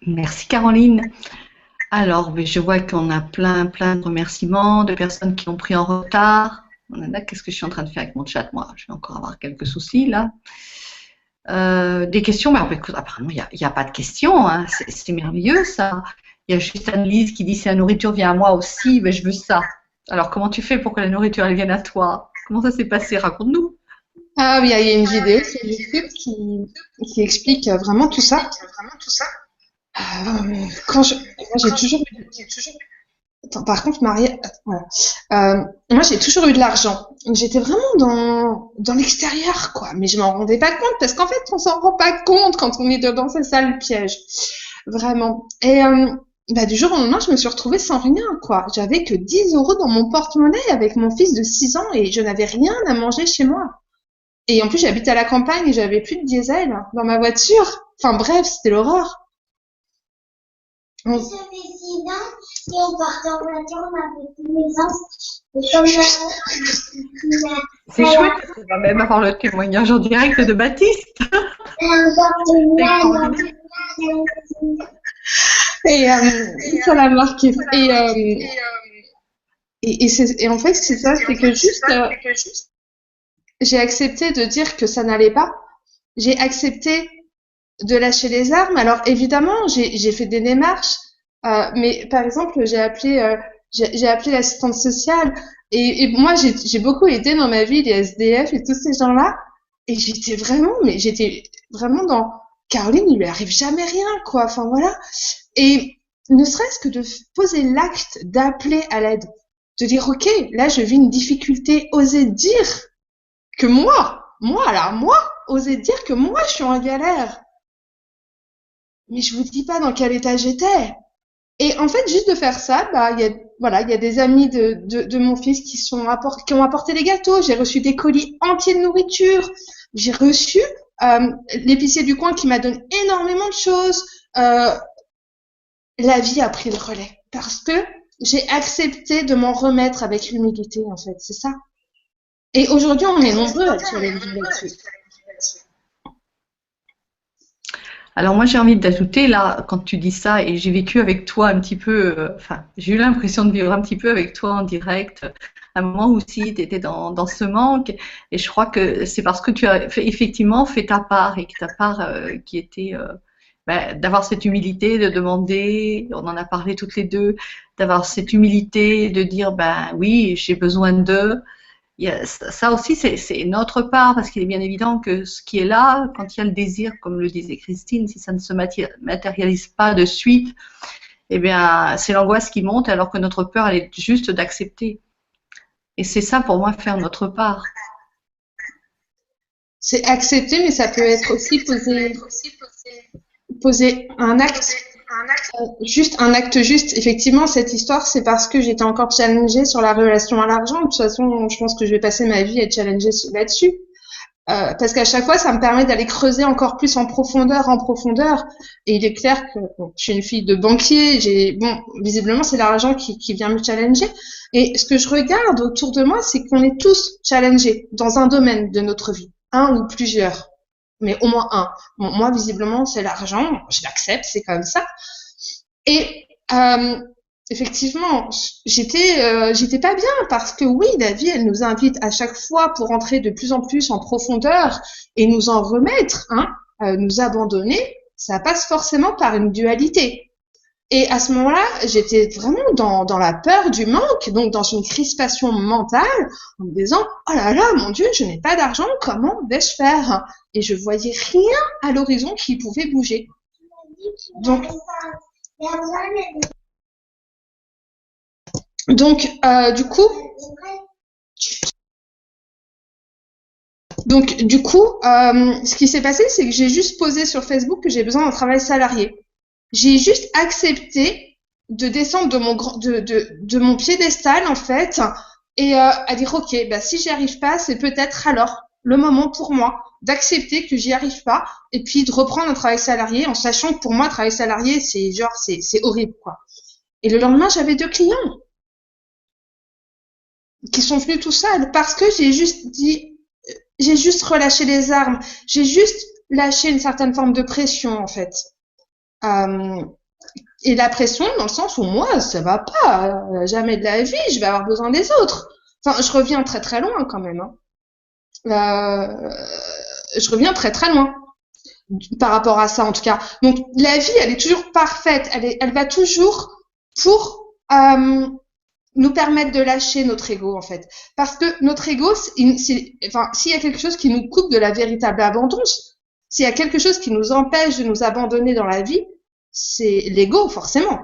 Merci Caroline. Alors, ben, je vois qu'on a plein de remerciements de personnes qui ont pris en retard. Qu'est-ce que je suis en train de faire avec mon chat, moi? Je vais encore avoir quelques soucis là. Des questions, mais écoute, apparemment, il n'y a pas de questions. Hein. C'est merveilleux ça. Il y a juste Anne-Lise qui dit si la nourriture vient à moi aussi, ben, je veux ça. Alors, comment tu fais pour que la nourriture elle vienne à toi? Comment ça s'est passé? Raconte-nous. Ah oui, il y a une vidéo sur YouTube qui explique vraiment tout ça. Moi, j'ai toujours eu. Attends, par contre, Maria, voilà. Moi, j'ai toujours eu de l'argent. J'étais vraiment dans l'extérieur, quoi. Mais je m'en rendais pas compte parce qu'en fait, on s'en rend pas compte quand on est dedans. C'est ça le piège, vraiment. Et bah, du jour au lendemain, je me suis retrouvée sans rien, quoi. J'avais que 10 euros dans mon porte-monnaie avec mon fils de 6 ans et je n'avais rien à manger chez moi. Et en plus, j'habite à la campagne et j'avais plus de diesel dans ma voiture. Enfin bref, c'était l'horreur. On- J'avais 6 ans et on partait en voiture, on avait tous les ans. Et comme C'est chouette, parce qu'on va même avoir le témoignage en direct de Baptiste. Et ça l'a marqué. Et en fait, c'est ça, c'est que juste, j'ai accepté de dire que ça n'allait pas. J'ai accepté de lâcher les armes. Alors évidemment, j'ai fait des démarches, mais par exemple, j'ai appelé l'assistante sociale et moi j'ai beaucoup aidé dans ma vie les SDF et tous ces gens-là. Et j'étais vraiment dans Caroline, il lui arrive jamais rien, quoi. Enfin voilà. Et ne serait-ce que de poser l'acte d'appeler à l'aide, de dire ok, là je vis une difficulté, oser dire que oser dire que moi je suis en galère. Mais je vous dis pas dans quel état j'étais. Et en fait, juste de faire ça, bah, il y a des amis de mon fils qui ont apporté des gâteaux. J'ai reçu des colis entiers de nourriture. J'ai reçu l'épicier du coin qui m'a donné énormément de choses. La vie a pris le relais parce que j'ai accepté de m'en remettre avec humilité, en fait. C'est ça. Et aujourd'hui, on est nombreux à challenger là-dessus. Alors moi j'ai envie d'ajouter là, quand tu dis ça, et j'ai vécu avec toi un petit peu, enfin j'ai eu l'impression de vivre un petit peu avec toi en direct, un moment où aussi tu étais dans ce manque, et je crois que c'est parce que tu as effectivement fait ta part, et que ta part qui était d'avoir cette humilité, de demander, on en a parlé toutes les deux, d'avoir cette humilité, de dire ben oui j'ai besoin d'eux. Ça aussi, c'est notre part, parce qu'il est bien évident que ce qui est là, quand il y a le désir, comme le disait Christine, si ça ne se matérialise pas de suite, eh bien, c'est l'angoisse qui monte, alors que notre peur, elle est juste d'accepter. Et c'est ça, pour moi, faire notre part. C'est accepter, mais ça peut être aussi poser un acte. Juste un acte juste. Effectivement, cette histoire, c'est parce que j'étais encore challengée sur la relation à l'argent. De toute façon, je pense que je vais passer ma vie à être challengée là-dessus. Parce qu'à chaque fois, ça me permet d'aller creuser encore plus en profondeur. Et il est clair que je suis une fille de banquier. Visiblement, c'est l'argent qui vient me challenger. Et ce que je regarde autour de moi, c'est qu'on est tous challengés dans un domaine de notre vie, un ou plusieurs, mais au moins un. Bon, moi, visiblement, c'est l'argent. Je l'accepte, c'est comme ça. Et effectivement, j'étais pas bien parce que oui, la vie, elle nous invite à chaque fois pour entrer de plus en plus en profondeur et nous en remettre, nous abandonner. Ça passe forcément par une dualité. Et à ce moment-là, j'étais vraiment dans la peur du manque, donc dans une crispation mentale, en me disant oh là là, mon Dieu, je n'ai pas d'argent, comment vais-je faire? Et je voyais rien à l'horizon qui pouvait bouger. Donc du coup, ce qui s'est passé, c'est que j'ai juste posé sur Facebook que j'ai besoin d'un travail salarié. J'ai juste accepté de descendre de mon piédestal, en fait, et à dire, ok, bah, si j'y arrive pas, c'est peut-être alors le moment pour moi d'accepter que j'y arrive pas, et puis de reprendre un travail salarié, en sachant que pour moi, travail salarié, c'est horrible, quoi. Et le lendemain, j'avais 2 clients qui sont venus tout seuls parce que j'ai juste relâché les armes. J'ai juste lâché une certaine forme de pression, en fait. Et la pression, dans le sens où moi, ça va pas. Jamais de la vie, je vais avoir besoin des autres. Enfin, je reviens très très loin quand même. Je reviens très très loin par rapport à ça, en tout cas. Donc, la vie, elle est toujours parfaite. Elle va toujours pour nous permettre de lâcher notre ego, en fait. Parce que notre ego, enfin, s'il y a quelque chose qui nous coupe de la véritable abondance, s'il y a quelque chose qui nous empêche de nous abandonner dans la vie, c'est l'ego, forcément.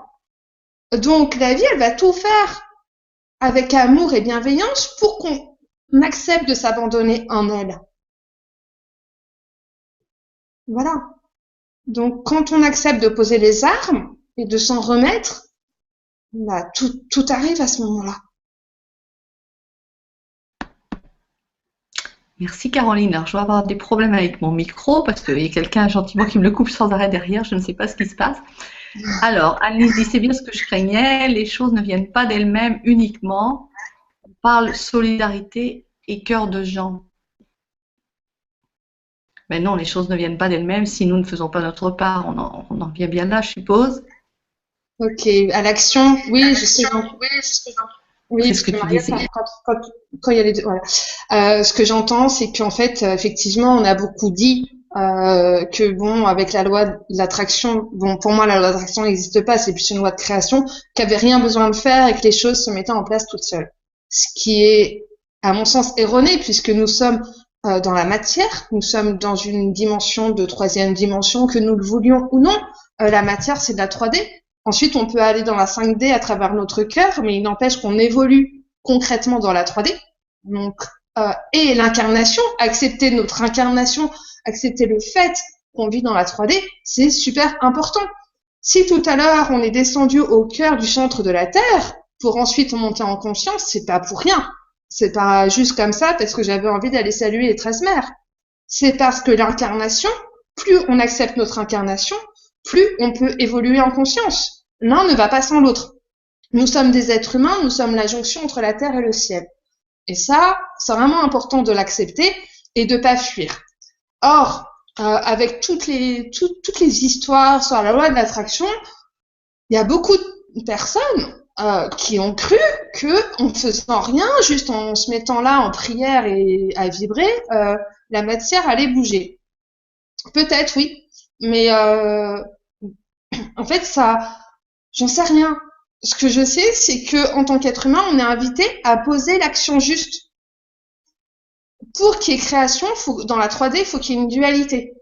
Donc, la vie, elle va tout faire avec amour et bienveillance pour qu'on accepte de s'abandonner en elle. Voilà. Donc, quand on accepte de poser les armes et de s'en remettre, bah, tout arrive à ce moment-là. Merci Caroline. Alors, je vais avoir des problèmes avec mon micro parce qu'il y a quelqu'un gentiment qui me le coupe sans arrêt derrière. Je ne sais pas ce qui se passe. Alors, Annelise dit, c'est bien ce que je craignais. Les choses ne viennent pas d'elles-mêmes uniquement. On parle solidarité et cœur de gens. Mais non, les choses ne viennent pas d'elles-mêmes si nous ne faisons pas notre part. On en vient bien là, je suppose. Ok, à l'action, oui, justement. Oui, C'est parce ce que que tu Maria, disais. quand il y a les deux, voilà. Ce que j'entends, c'est qu'en fait, effectivement, on a beaucoup dit que bon, avec la loi de l'attraction, bon, pour moi, la loi d'attraction n'existe pas, c'est plus une loi de création, qu'il n'y avait rien besoin de faire et que les choses se mettaient en place toutes seules. Ce qui est, à mon sens, erroné, puisque nous sommes dans la matière, nous sommes dans une dimension de 3e dimension, que nous le voulions ou non. La matière, c'est de la 3D. Ensuite, on peut aller dans la 5D à travers notre cœur, mais il n'empêche qu'on évolue concrètement dans la 3D. Donc, et l'incarnation, accepter notre incarnation, accepter le fait qu'on vit dans la 3D, c'est super important. Si tout à l'heure, on est descendu au cœur du centre de la Terre, pour ensuite monter en conscience, c'est pas pour rien. C'est pas juste comme ça parce que j'avais envie d'aller saluer les 13 mères. C'est parce que l'incarnation, plus on accepte notre incarnation, plus on peut évoluer en conscience. L'un ne va pas sans l'autre. Nous sommes des êtres humains, nous sommes la jonction entre la terre et le ciel. Et ça, c'est vraiment important de l'accepter et de pas fuir. Or, avec toutes les histoires sur la loi de l'attraction, il y a beaucoup de personnes qui ont cru que en faisant rien, juste en se mettant là en prière et à vibrer, la matière allait bouger. Peut-être oui, mais en fait ça, j'en sais rien. Ce que je sais, c'est que en tant qu'être humain, on est invité à poser l'action juste. Pour qu'il y ait création, dans la 3D, il faut qu'il y ait une dualité.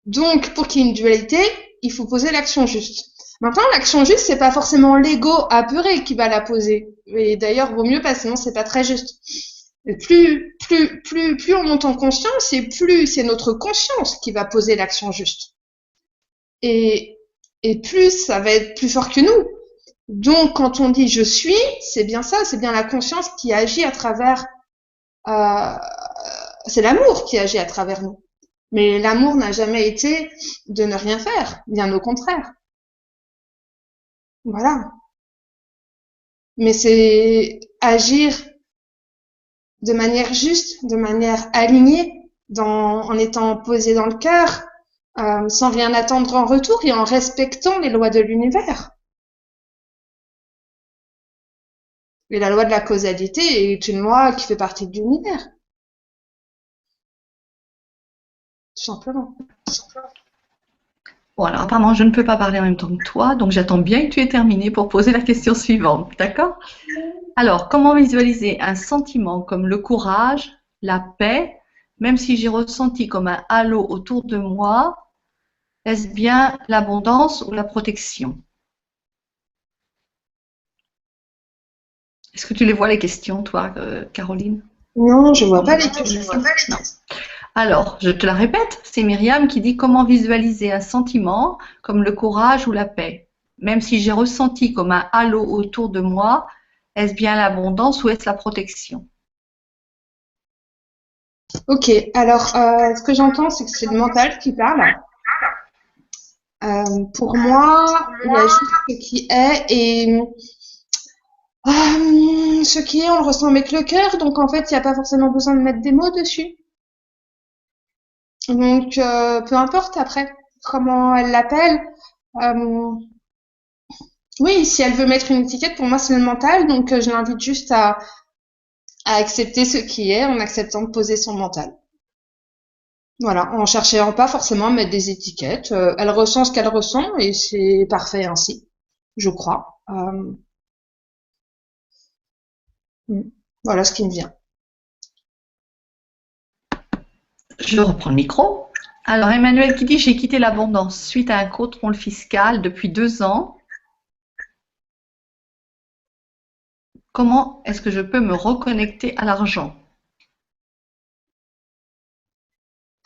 Donc, pour qu'il y ait une dualité, il faut poser l'action juste. Maintenant, l'action juste, c'est pas forcément l'ego apeuré qui va la poser. Et d'ailleurs, vaut mieux pas, sinon c'est pas très juste. Et plus on monte en conscience, et plus c'est notre conscience qui va poser l'action juste. Et plus ça va être plus fort que nous. Donc, quand on dit je suis, c'est bien ça, c'est bien la conscience qui agit à travers. C'est l'amour qui agit à travers nous. Mais l'amour n'a jamais été de ne rien faire, bien au contraire. Voilà. Mais c'est agir de manière juste, de manière alignée, en étant posé dans le cœur, sans rien attendre en retour et en respectant les lois de l'univers. Et la loi de la causalité est une loi qui fait partie de l'univers. Tout simplement. Bon, alors apparemment, je ne peux pas parler en même temps que toi, donc j'attends bien que tu aies terminé pour poser la question suivante, d'accord? Alors, comment visualiser un sentiment comme le courage, la paix, même si j'ai ressenti comme un halo autour de moi, est-ce bien l'abondance ou la protection? Est-ce que tu les vois les questions, toi, Caroline? Non, je vois pas les questions. Non. Alors, je te la répète, c'est Myriam qui dit comment visualiser un sentiment comme le courage ou la paix. Même si j'ai ressenti comme un halo autour de moi, est-ce bien l'abondance ou est-ce la protection? Ok, alors ce que j'entends, c'est que c'est le mental qui parle. Pour moi, il y a juste ce qui est et ce qui est, on le ressent avec le cœur, donc en fait, il n'y a pas forcément besoin de mettre des mots dessus. Donc, peu importe après comment elle l'appelle. Euh, oui, si elle veut mettre une étiquette, pour moi, c'est le mental, donc je l'invite juste à accepter ce qui est en acceptant de poser son mental. Voilà, en cherchant pas forcément à mettre des étiquettes. Elle ressent ce qu'elle ressent et c'est parfait ainsi, je crois. Voilà ce qui me vient. Je reprends le micro. Alors, Emmanuel qui dit, j'ai quitté l'abondance suite à un contrôle fiscal depuis 2 ans. Comment est-ce que je peux me reconnecter à l'argent?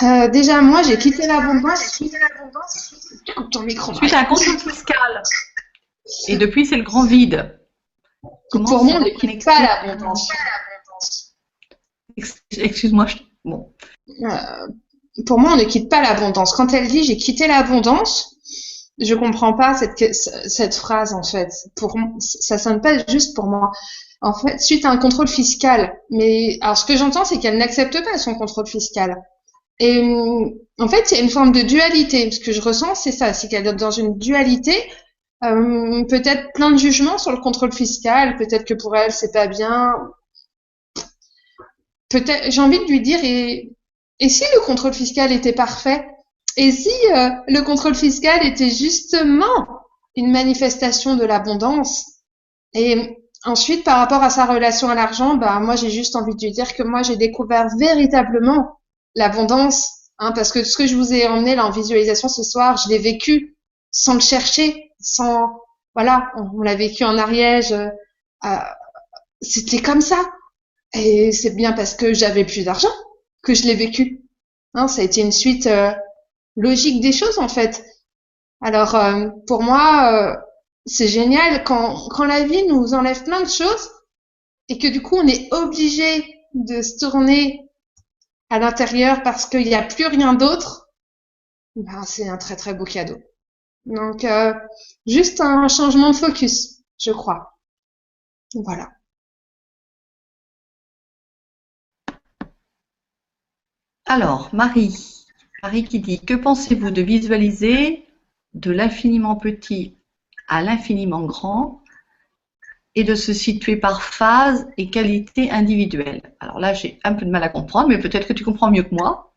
Déjà, moi, j'ai quitté l'abondance. Tu coupes ton micro, Suite à un contrôle fiscal. Et depuis, c'est le grand vide. Comment pour se moi, on ne quitte reconnecter pas à l'abondance. Excuse-moi. Bon. Pour moi, on ne quitte pas l'abondance. Quand elle dit j'ai quitté l'abondance, je comprends pas cette phrase en fait. Ça sonne pas juste pour moi. En fait, suite à un contrôle fiscal. Mais alors, ce que j'entends, c'est qu'elle n'accepte pas son contrôle fiscal. Et en fait, il y a une forme de dualité. Ce que je ressens, c'est ça, c'est qu'elle est dans une dualité. Peut-être plein de jugements sur le contrôle fiscal. Peut-être que pour elle, c'est pas bien. Peut-être, j'ai envie de lui dire, et si le contrôle fiscal était parfait? Et si le contrôle fiscal était justement une manifestation de l'abondance? Et ensuite, par rapport à sa relation à l'argent, bah moi j'ai juste envie de lui dire que moi j'ai découvert véritablement l'abondance, hein, parce que ce que je vous ai emmené là en visualisation ce soir, je l'ai vécu sans le chercher, voilà, on l'a vécu en Ariège, c'était comme ça. Et c'est bien parce que j'avais plus d'argent que je l'ai vécu. Hein, ça a été une suite logique des choses en fait. Alors pour moi, c'est génial quand la vie nous enlève plein de choses et que du coup on est obligé de se tourner à l'intérieur parce qu'il n'y a plus rien d'autre. Ben, c'est un très très beau cadeau. Donc juste un changement de focus, je crois. Voilà. Alors, Marie qui dit, que pensez-vous de visualiser de l'infiniment petit à l'infiniment grand et de se situer par phase et qualité individuelle? Alors là, j'ai un peu de mal à comprendre, mais peut-être que tu comprends mieux que moi.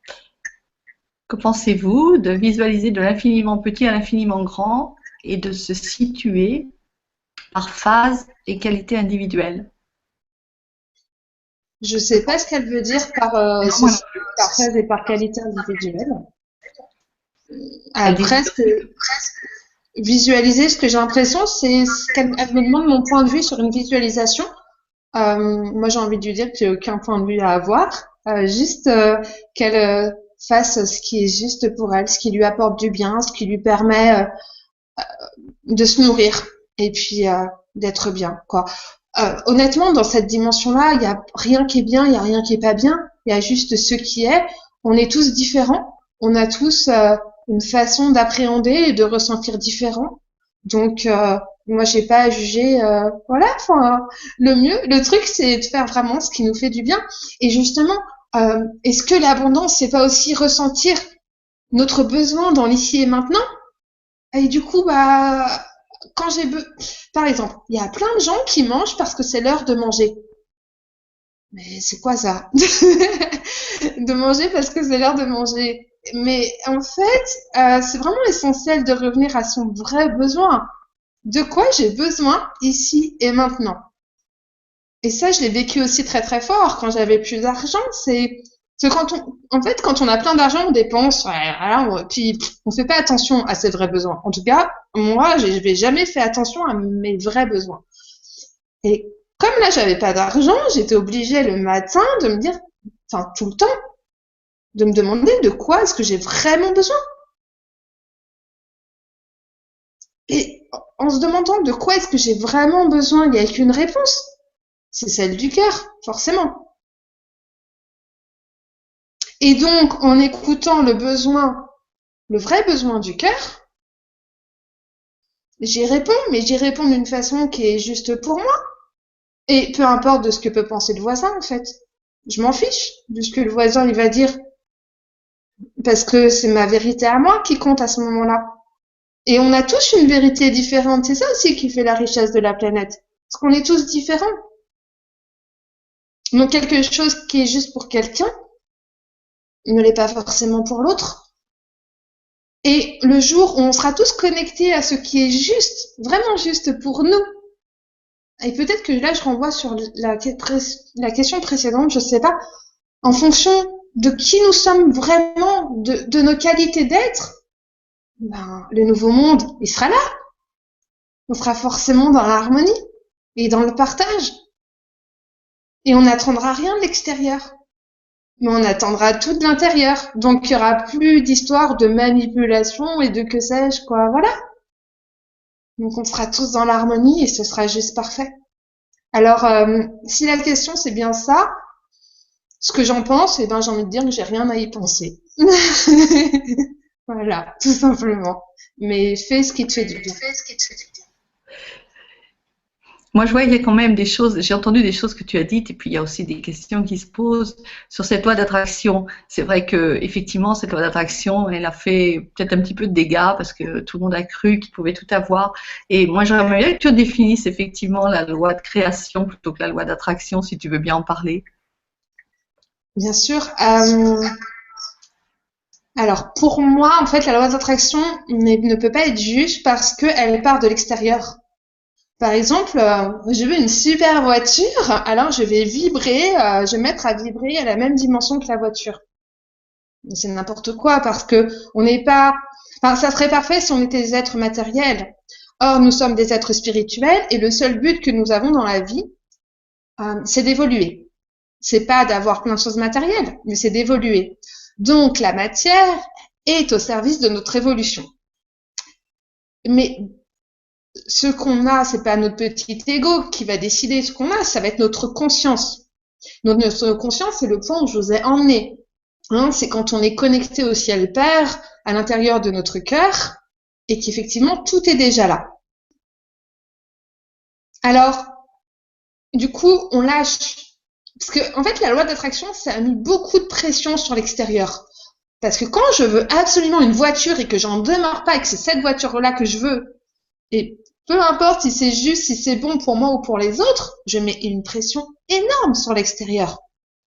Que pensez-vous de visualiser de l'infiniment petit à l'infiniment grand et de se situer par phase et qualité individuelle? Je sais pas ce qu'elle veut dire par par phase et par qualité individuelle. Après, visualiser, ce que j'ai l'impression, c'est qu'elle me demande mon point de vue sur une visualisation. Moi, j'ai envie de lui dire qu'il n'y a aucun point de vue à avoir, juste qu'elle fasse ce qui est juste pour elle, ce qui lui apporte du bien, ce qui lui permet de se nourrir et puis d'être bien, quoi. Honnêtement, dans cette dimension-là, il y a rien qui est bien, il y a rien qui est pas bien. Il y a juste ce qui est. On est tous différents. On a tous une façon d'appréhender et de ressentir différent. Donc, moi, j'ai pas à juger. Voilà. Enfin, le truc, c'est de faire vraiment ce qui nous fait du bien. Et justement, est-ce que l'abondance, c'est pas aussi ressentir notre besoin dans l'ici et maintenant? Et du coup, bah, quand par exemple, il y a plein de gens qui mangent parce que c'est l'heure de manger. Mais c'est quoi ça? De manger parce que c'est l'heure de manger. Mais en fait, c'est vraiment essentiel de revenir à son vrai besoin. De quoi j'ai besoin ici et maintenant? Et ça, je l'ai vécu aussi très très fort quand j'avais plus d'argent. C'est en fait, quand on a plein d'argent, on dépense, voilà, puis on fait pas attention à ses vrais besoins. En tout cas, moi, je vais jamais fait attention à mes vrais besoins. Et comme là, j'avais pas d'argent, j'étais obligée le matin de me dire, enfin, tout le temps, de me demander de quoi est-ce que j'ai vraiment besoin. Et en se demandant de quoi est-ce que j'ai vraiment besoin, il n'y a qu'une réponse. C'est celle du cœur, forcément. Et donc, en écoutant le vrai besoin du cœur, j'y réponds, mais j'y réponds d'une façon qui est juste pour moi. Et peu importe de ce que peut penser le voisin, en fait. Je m'en fiche de ce que le voisin il va dire, parce que c'est ma vérité à moi qui compte à ce moment-là. Et on a tous une vérité différente. C'est ça aussi qui fait la richesse de la planète. Parce qu'on est tous différents. Donc quelque chose qui est juste pour quelqu'un ne l'est pas forcément pour l'autre. Et le jour où on sera tous connectés à ce qui est juste, vraiment juste pour nous, et peut-être que là je renvoie sur la question précédente, je sais pas, en fonction de qui nous sommes vraiment, de nos qualités d'être, ben, le nouveau monde, il sera là. On sera forcément dans l'harmonie et dans le partage. Et on n'attendra rien de l'extérieur. Mais on attendra tout de l'intérieur. Donc, il y aura plus d'histoire de manipulation et de que sais-je, quoi. Voilà. Donc, on sera tous dans l'harmonie et ce sera juste parfait. Alors, si la question c'est bien ça, ce que j'en pense, eh ben, j'ai envie de dire que j'ai rien à y penser. Voilà, tout simplement. Mais fais ce qui te fait du bien. Moi, je vois, il y a quand même des choses, j'ai entendu des choses que tu as dites, et puis il y a aussi des questions qui se posent sur cette loi d'attraction. C'est vrai que, effectivement, cette loi d'attraction, elle a fait peut-être un petit peu de dégâts parce que tout le monde a cru qu'il pouvait tout avoir. Et moi, j'aimerais bien que tu définisses effectivement la loi de création plutôt que la loi d'attraction, si tu veux bien en parler. Bien sûr. Alors, pour moi, en fait, la loi d'attraction ne peut pas être juste parce qu'elle part de l'extérieur. Par exemple, je veux une super voiture, alors je vais vibrer, je vais mettre à vibrer à la même dimension que la voiture. C'est n'importe quoi parce que on n'est pas, enfin, ça serait parfait si on était des êtres matériels. Or, nous sommes des êtres spirituels et le seul but que nous avons dans la vie, c'est d'évoluer. C'est pas d'avoir plein de choses matérielles, mais c'est d'évoluer. Donc, la matière est au service de notre évolution. Mais ce qu'on a, c'est pas notre petit ego qui va décider ce qu'on a, ça va être notre conscience. Notre conscience, c'est le point où je vous ai emmené. Hein, c'est quand on est connecté au ciel Père, à l'intérieur de notre cœur, et qu'effectivement, tout est déjà là. Alors, du coup, on lâche. Parce que, en fait, la loi d'attraction, ça a mis beaucoup de pression sur l'extérieur. Parce que quand je veux absolument une voiture et que j'en demeure pas et que c'est cette voiture-là que je veux, et peu importe si c'est juste, si c'est bon pour moi ou pour les autres, je mets une pression énorme sur l'extérieur.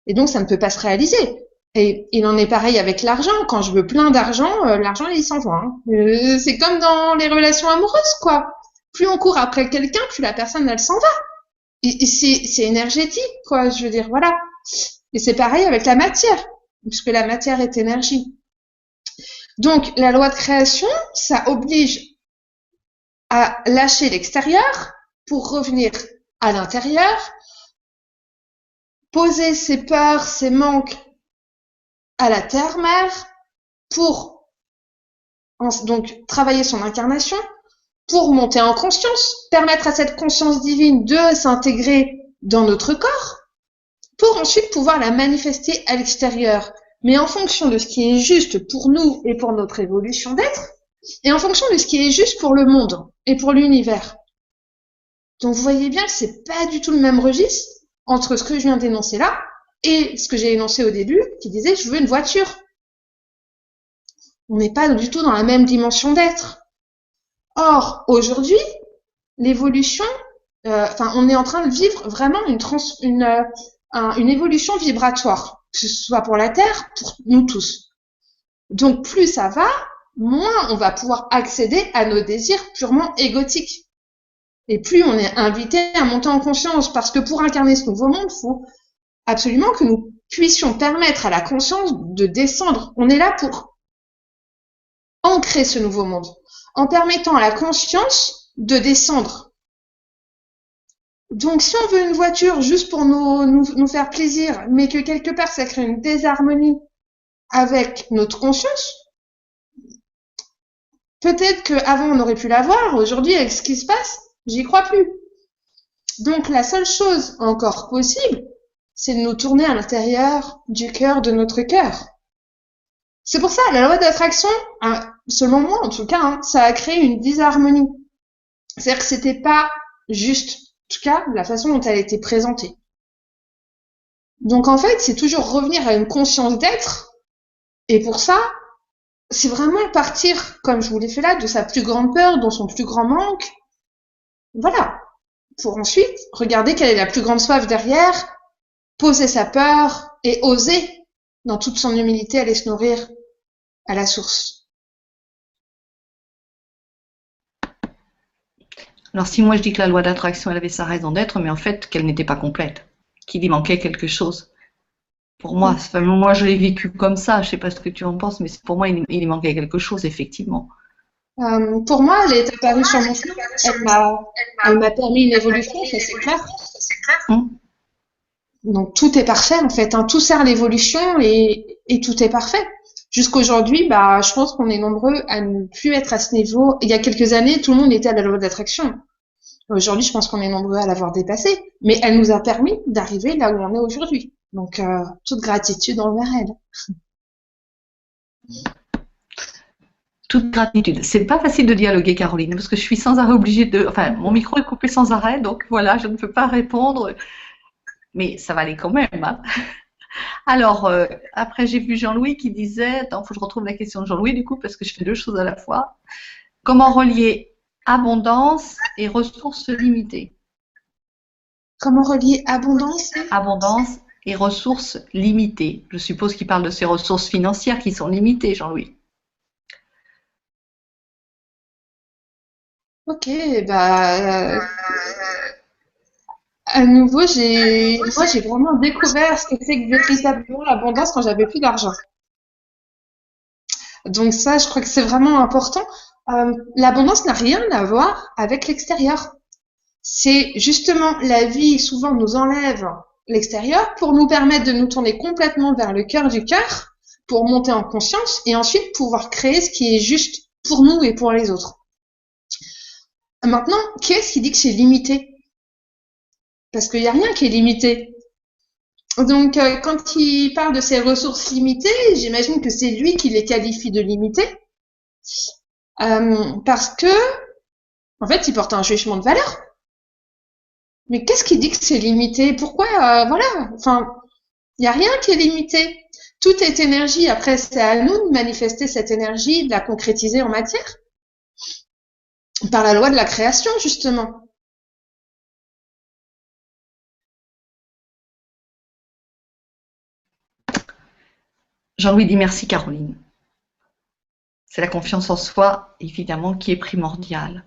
Et donc, ça ne peut pas se réaliser. Et il en est pareil avec l'argent. Quand je veux plein d'argent, l'argent, il s'en va. Hein. C'est comme dans les relations amoureuses, quoi. Plus on court après quelqu'un, plus la personne, elle s'en va. Et c'est énergétique, quoi. Je veux dire, voilà. Et c'est pareil avec la matière, puisque la matière est énergie. Donc, la loi de création, ça oblige à lâcher l'extérieur pour revenir à l'intérieur, poser ses peurs, ses manques à la terre-mère pour donc travailler son incarnation, pour monter en conscience, permettre à cette conscience divine de s'intégrer dans notre corps, pour ensuite pouvoir la manifester à l'extérieur, mais en fonction de ce qui est juste pour nous et pour notre évolution d'être, et en fonction de ce qui est juste pour le monde et pour l'univers. Donc vous voyez bien que c'est pas du tout le même registre entre ce que je viens d'énoncer là et ce que j'ai énoncé au début, qui disait je veux une voiture. On n'est pas du tout dans la même dimension d'être. Or, aujourd'hui, l'évolution, on est en train de vivre vraiment une évolution vibratoire, que ce soit pour la Terre, pour nous tous. Donc, plus ça va, moins on va pouvoir accéder à nos désirs purement égotiques. Et plus on est invité à monter en conscience, parce que pour incarner ce nouveau monde, il faut absolument que nous puissions permettre à la conscience de descendre. On est là pour ancrer ce nouveau monde, en permettant à la conscience de descendre. Donc, si on veut une voiture juste pour nous faire plaisir, mais que quelque part ça crée une désharmonie avec notre conscience, peut-être qu'avant on aurait pu l'avoir, aujourd'hui avec ce qui se passe, j'y crois plus. Donc, la seule chose encore possible, c'est de nous tourner à l'intérieur du cœur de notre cœur. C'est pour ça, la loi d'attraction, selon moi en tout cas, ça a créé une disharmonie. C'est-à-dire que c'était pas juste, en tout cas, la façon dont elle était présentée. Donc en fait, c'est toujours revenir à une conscience d'être. Et pour ça, c'est vraiment partir, comme je vous l'ai fait là, de sa plus grande peur, dans son plus grand manque. Voilà. Pour ensuite regarder quelle est la plus grande soif derrière, poser sa peur et oser, dans toute son humilité, aller se nourrir à la source. Alors si moi je dis que la loi d'attraction, elle avait sa raison d'être, mais en fait qu'elle n'était pas complète, qu'il y manquait quelque chose. Pour moi, moi je l'ai vécu comme ça, je sais pas ce que tu en penses, mais pour moi il y manquait quelque chose, effectivement. Pour moi, elle est apparue sur mon chemin. Elle m'a permis une évolution, ça c'est clair. Donc tout est parfait en fait, hein. Tout sert à l'évolution et tout est parfait. Jusqu'aujourd'hui, bah, je pense qu'on est nombreux à ne plus être à ce niveau. Il y a quelques années, tout le monde était à la loi d'attraction. Aujourd'hui, je pense qu'on est nombreux à l'avoir dépassée, mais elle nous a permis d'arriver là où on est aujourd'hui. Donc toute gratitude envers elle. Toute gratitude. C'est pas facile de dialoguer, Caroline, parce que je suis sans arrêt obligée de. Enfin, mon micro est coupé sans arrêt, donc voilà, je ne peux pas répondre. Mais ça va aller quand même, hein. Alors, après, j'ai vu Jean-Louis qui disait. Attends, il faut que je retrouve la question de Jean-Louis, du coup, parce que je fais deux choses à la fois. Comment relier abondance et ressources limitées? Comment relier abondance Abondance et ressources limitées. Je suppose qu'il parle de ces ressources financières qui sont limitées, Jean-Louis. Ok, bah à nouveau, moi j'ai vraiment découvert ce que c'est que véritablement l'abondance quand j'avais plus d'argent. Donc ça, je crois que c'est vraiment important. L'abondance n'a rien à voir avec l'extérieur. C'est justement la vie souvent nous enlève l'extérieur pour nous permettre de nous tourner complètement vers le cœur du cœur, pour monter en conscience et ensuite pouvoir créer ce qui est juste pour nous et pour les autres. Maintenant, qui est-ce qui dit que c'est limité? Parce qu'il n'y a rien qui est limité. Donc, quand il parle de ces ressources limitées, j'imagine que c'est lui qui les qualifie de limitées, parce que, en fait, il porte un jugement de valeur. Mais qu'est-ce qui dit que c'est limité? Pourquoi? Voilà. Enfin, il n'y a rien qui est limité. Tout est énergie. Après, c'est à nous de manifester cette énergie, de la concrétiser en matière, par la loi de la création, justement. Jean-Louis dit merci, Caroline. C'est la confiance en soi, évidemment, qui est primordiale.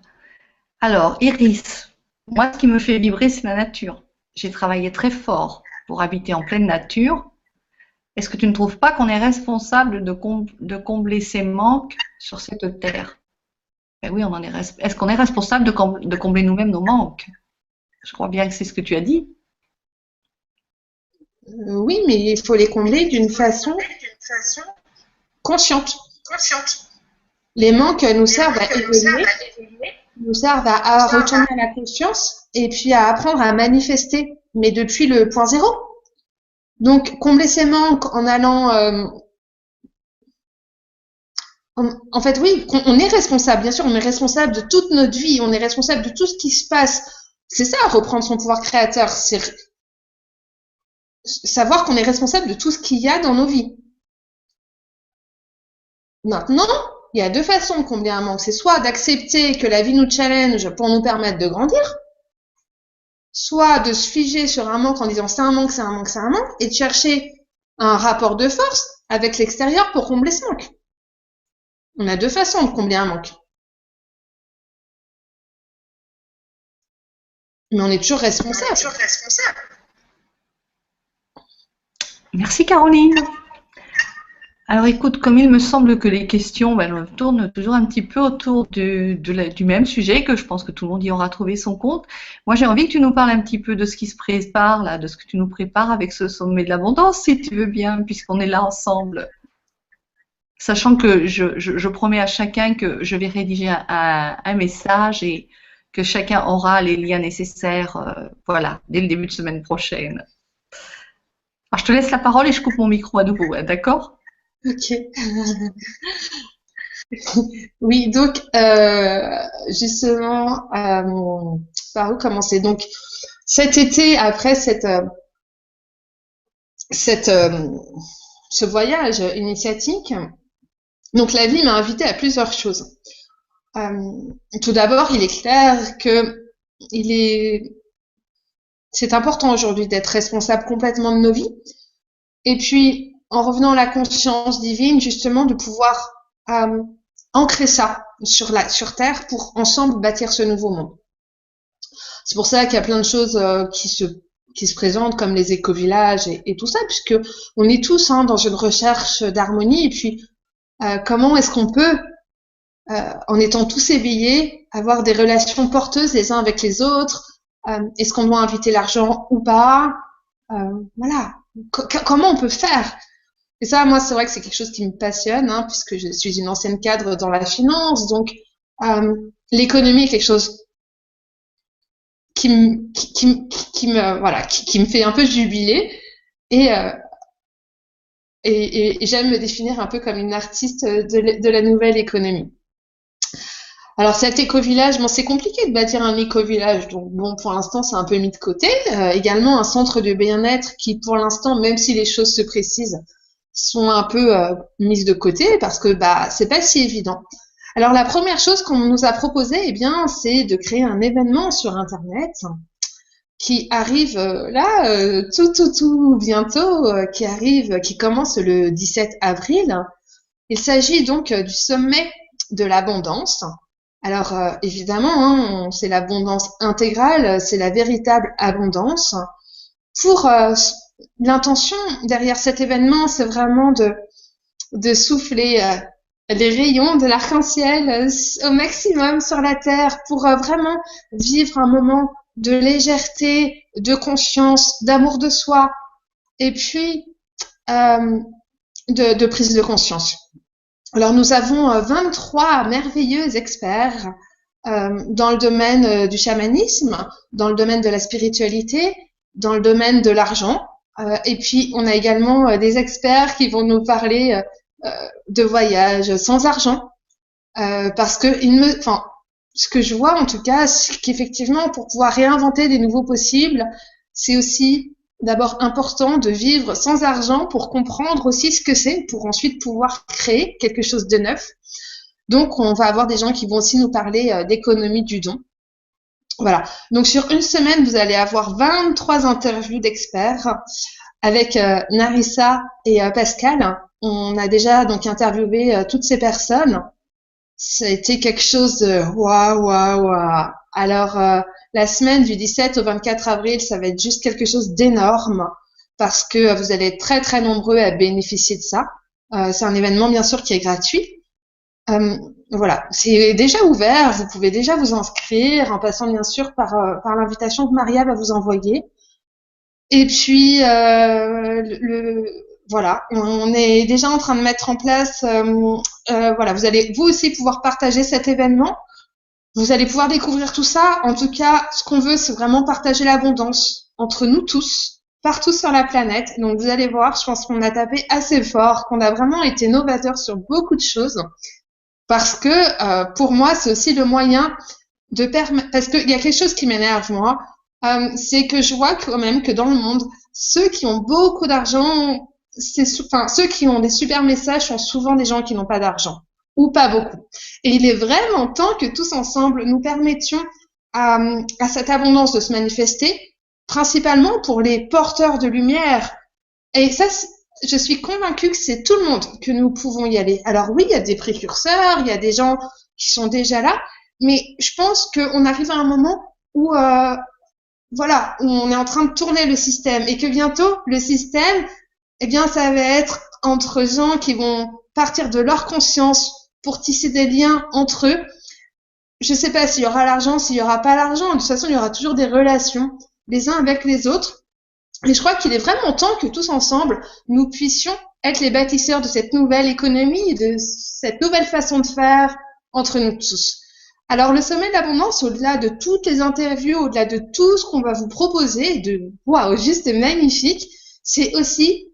Alors, Iris, moi, ce qui me fait vibrer, c'est la nature. J'ai travaillé très fort pour habiter en pleine nature. Est-ce que tu ne trouves pas qu'on est responsable de combler ces manques sur cette terre? Ben oui, est-ce qu'on est responsable de combler nous-mêmes nos manques? Je crois bien que c'est ce que tu as dit. Oui, mais il faut les combler d'une façon consciente. Les manques nous servent à évoluer, nous servent à retourner à la conscience et puis à apprendre à manifester, mais depuis le point zéro. Donc, combler ces manques en allant... en fait, oui, on est responsable, bien sûr, on est responsable de toute notre vie, on est responsable de tout ce qui se passe. C'est ça, reprendre son pouvoir créateur, c'est savoir qu'on est responsable de tout ce qu'il y a dans nos vies. Maintenant, il y a deux façons de combler un manque. C'est soit d'accepter que la vie nous challenge pour nous permettre de grandir, soit de se figer sur un manque en disant c'est un manque, c'est un manque, c'est un manque, et de chercher un rapport de force avec l'extérieur pour combler ce manque. On a deux façons de combler un manque. Mais on est toujours responsable. Merci, Caroline. Alors écoute, comme il me semble que les questions tournent toujours un petit peu autour du même sujet, que je pense que tout le monde y aura trouvé son compte, moi j'ai envie que tu nous parles un petit peu de ce qui se prépare, là, de ce que tu nous prépares avec ce sommet de l'abondance, si tu veux bien, puisqu'on est là ensemble. Sachant que je promets à chacun que je vais rédiger un message et que chacun aura les liens nécessaires, voilà, dès le début de semaine prochaine. Alors je te laisse la parole et je coupe mon micro à nouveau, hein, d'accord? Ok. Oui, donc justement, par où commencer? Donc cet été, après cette, ce voyage initiatique, donc la vie m'a invité à plusieurs choses. Euh, Tout d'abord, il est clair que il est, c'est important aujourd'hui d'être responsable complètement de nos vies. Et puis, en revenant à la conscience divine, justement, de pouvoir euh, ancrer ça sur Terre pour ensemble bâtir ce nouveau monde. C'est pour ça qu'il y a plein de choses qui se présentent comme les éco-villages et tout ça, puisque on est tous dans une recherche d'harmonie. Et puis, comment est-ce qu'on peut, en étant tous éveillés, avoir des relations porteuses les uns avec les autres? Est-ce qu'on doit inviter l'argent ou pas? Voilà. Comment on peut faire? Et ça, moi, c'est vrai que c'est quelque chose qui me passionne, puisque je suis une ancienne cadre dans la finance. Donc, l'économie est quelque chose qui me fait un peu jubiler. Et, euh, et j'aime me définir un peu comme une artiste de la nouvelle économie. Alors cet éco-village, bon, c'est compliqué de bâtir un éco-village, donc bon, pour l'instant, c'est un peu mis de côté. Également un centre de bien-être qui, pour l'instant, même si les choses se précisent, sont un peu mises de côté parce que c'est pas si évident. Alors la première chose qu'on nous a proposé, eh bien, c'est de créer un événement sur Internet qui arrive tout bientôt, qui commence le 17 avril. Il s'agit donc du sommet de l'abondance. Alors évidemment, c'est l'abondance intégrale, c'est la véritable abondance. Pour l'intention derrière cet événement, c'est vraiment de souffler les rayons de l'arc-en-ciel au maximum sur la Terre pour vraiment vivre un moment de légèreté, de conscience, d'amour de soi et puis de prise de conscience. Alors nous avons 23 merveilleux experts dans le domaine du chamanisme, dans le domaine de la spiritualité, dans le domaine de l'argent. Et puis on a également des experts qui vont nous parler de voyages sans argent, parce que ce que je vois en tout cas, c'est qu'effectivement pour pouvoir réinventer des nouveaux possibles, c'est aussi d'abord important de vivre sans argent pour comprendre aussi ce que c'est, pour ensuite pouvoir créer quelque chose de neuf. Donc, on va avoir des gens qui vont aussi nous parler d'économie du don. Voilà. Donc, sur une semaine, vous allez avoir 23 interviews d'experts avec Narissa et Pascal. On a déjà donc interviewé toutes ces personnes. Ça a été quelque chose de waouh. Alors, la semaine du 17 au 24 avril, ça va être juste quelque chose d'énorme parce que vous allez être très, très nombreux à bénéficier de ça. C'est un événement, bien sûr, qui est gratuit. Voilà, c'est déjà ouvert. Vous pouvez déjà vous inscrire en passant, bien sûr, par l'invitation que Maria va vous envoyer. Et puis, voilà, on est déjà en train de mettre en place, voilà, vous allez vous aussi pouvoir partager cet événement. Vous allez pouvoir découvrir tout ça. En tout cas, ce qu'on veut, c'est vraiment partager l'abondance entre nous tous, partout sur la planète. Donc, vous allez voir, je pense qu'on a tapé assez fort, qu'on a vraiment été novateur sur beaucoup de choses. Parce que, pour moi, c'est aussi le moyen de permettre, parce qu'il y a quelque chose qui m'énerve, moi, c'est que je vois quand même que dans le monde, ceux qui ont beaucoup d'argent, ceux qui ont des super messages sont souvent des gens qui n'ont pas d'argent ou pas beaucoup. Et il est vraiment temps que tous ensemble nous permettions à cette abondance de se manifester, principalement pour les porteurs de lumière. Et ça, je suis convaincue que c'est tout le monde que nous pouvons y aller. Alors oui, il y a des précurseurs, il y a des gens qui sont déjà là, mais je pense qu'on arrive à un moment où voilà, où on est en train de tourner le système et que bientôt le système, eh bien, ça va être entre gens qui vont partir de leur conscience pour tisser des liens entre eux. Je sais pas s'il y aura l'argent, s'il y aura pas l'argent. De toute façon, il y aura toujours des relations les uns avec les autres. Et je crois qu'il est vraiment temps que tous ensemble, nous puissions être les bâtisseurs de cette nouvelle économie, de cette nouvelle façon de faire entre nous tous. Alors, le sommet de l'abondance, au-delà de toutes les interviews, au-delà de tout ce qu'on va vous proposer, waouh, juste magnifique, c'est aussi,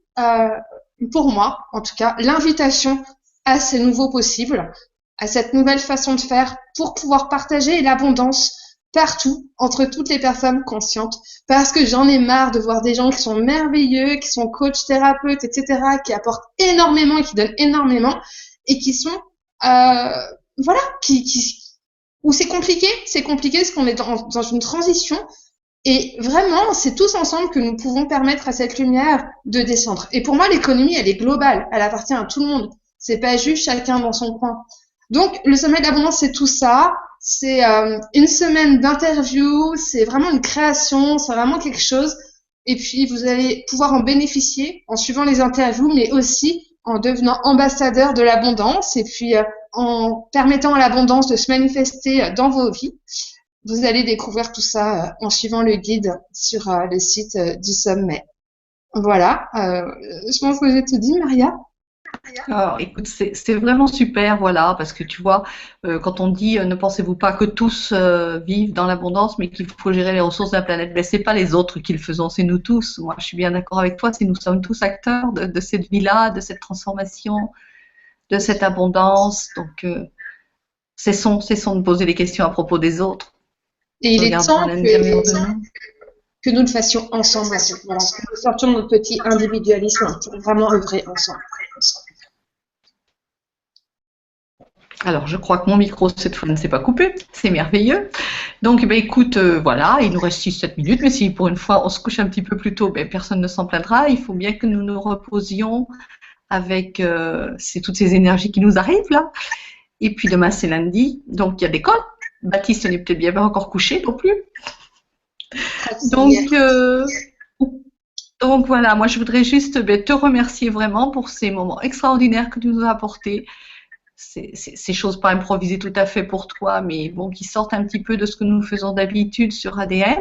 pour moi, en tout cas, l'invitation à ces nouveaux possibles. à cette nouvelle façon de faire pour pouvoir partager l'abondance partout, entre toutes les personnes conscientes, parce que j'en ai marre de voir des gens qui sont merveilleux, qui sont coachs, thérapeutes, etc., qui apportent énormément et qui donnent énormément, et qui sont, voilà, où c'est compliqué parce qu'on est dans une transition, et vraiment, c'est tous ensemble que nous pouvons permettre à cette lumière de descendre. Et pour moi, l'économie, elle est globale, elle appartient à tout le monde, c'est pas juste chacun dans son coin. Donc, le sommet de l'abondance, c'est tout ça. C'est une semaine d'interview, c'est vraiment une création, c'est vraiment quelque chose. Et puis, vous allez pouvoir en bénéficier en suivant les interviews, mais aussi en devenant ambassadeur de l'abondance et puis en permettant à l'abondance de se manifester dans vos vies. Vous allez découvrir tout ça en suivant le guide sur le site du sommet. Voilà, je pense que j'ai tout dit, Maria. Alors, écoute, c'est vraiment super, voilà, parce que tu vois, quand on dit ne pensez-vous pas que tous vivent dans l'abondance, mais qu'il faut gérer les ressources de la planète, ben c'est pas les autres qui le faisons, c'est nous tous. Moi, je suis bien d'accord avec toi, c'est nous sommes tous acteurs de cette vie-là, de cette transformation, de cette abondance. Donc, cessons de poser des questions à propos des autres. Et il est Regardons temps l'intérieur de nous. que nous le fassions ensemble. Voilà, que nous sortions de notre petit individualisme pour vraiment œuvrer ensemble. Alors, je crois que mon micro, cette fois, ne s'est pas coupé. C'est merveilleux. Donc, ben, écoute, voilà, il nous reste 6-7 minutes, mais si pour une fois on se couche un petit peu plus tôt, ben, personne ne s'en plaindra. Il faut bien que nous nous reposions avec toutes ces énergies qui nous arrivent là. Et puis demain, c'est lundi, donc il y a l'école. Baptiste n'est peut-être bien pas encore couché non plus. Donc voilà, moi je voudrais juste te remercier vraiment pour ces moments extraordinaires que tu nous as apportés. Ces choses pas improvisées tout à fait pour toi, mais bon, qui sortent un petit peu de ce que nous faisons d'habitude sur ADN.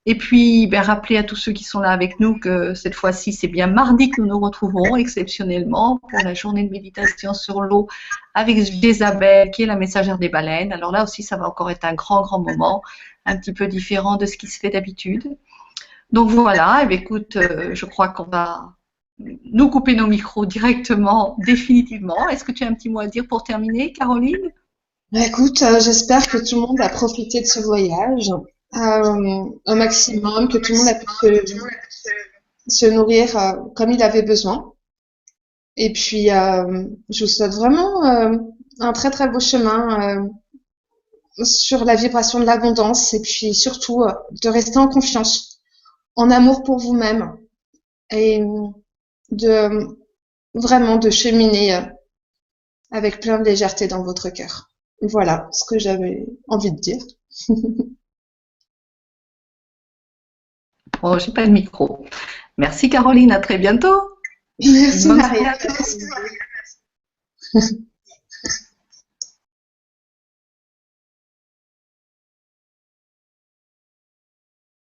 Et puis, ben, rappeler à tous ceux qui sont là avec nous que cette fois-ci, c'est bien mardi que nous nous retrouverons exceptionnellement pour la journée de méditation sur l'eau avec Isabelle, qui est la messagère des baleines. Alors là aussi, ça va encore être un grand, grand moment, un petit peu différent de ce qui se fait d'habitude. Donc voilà, et bien, écoute, je crois qu'on va nous couper nos micros directement, définitivement. Est-ce que tu as un petit mot à dire pour terminer, Caroline? Écoute, j'espère que tout le monde a profité de ce voyage au maximum, que tout le monde a pu se nourrir comme il avait besoin. Et puis, je vous souhaite vraiment un très très beau chemin sur la vibration de l'abondance et puis surtout de rester en confiance, en amour pour vous-même et de vraiment de cheminer avec plein de légèreté dans votre cœur. Voilà ce que j'avais envie de dire. Oh, j'ai pas de micro. Merci Caroline, à très bientôt. Merci Bonne Maria. soirée à tous.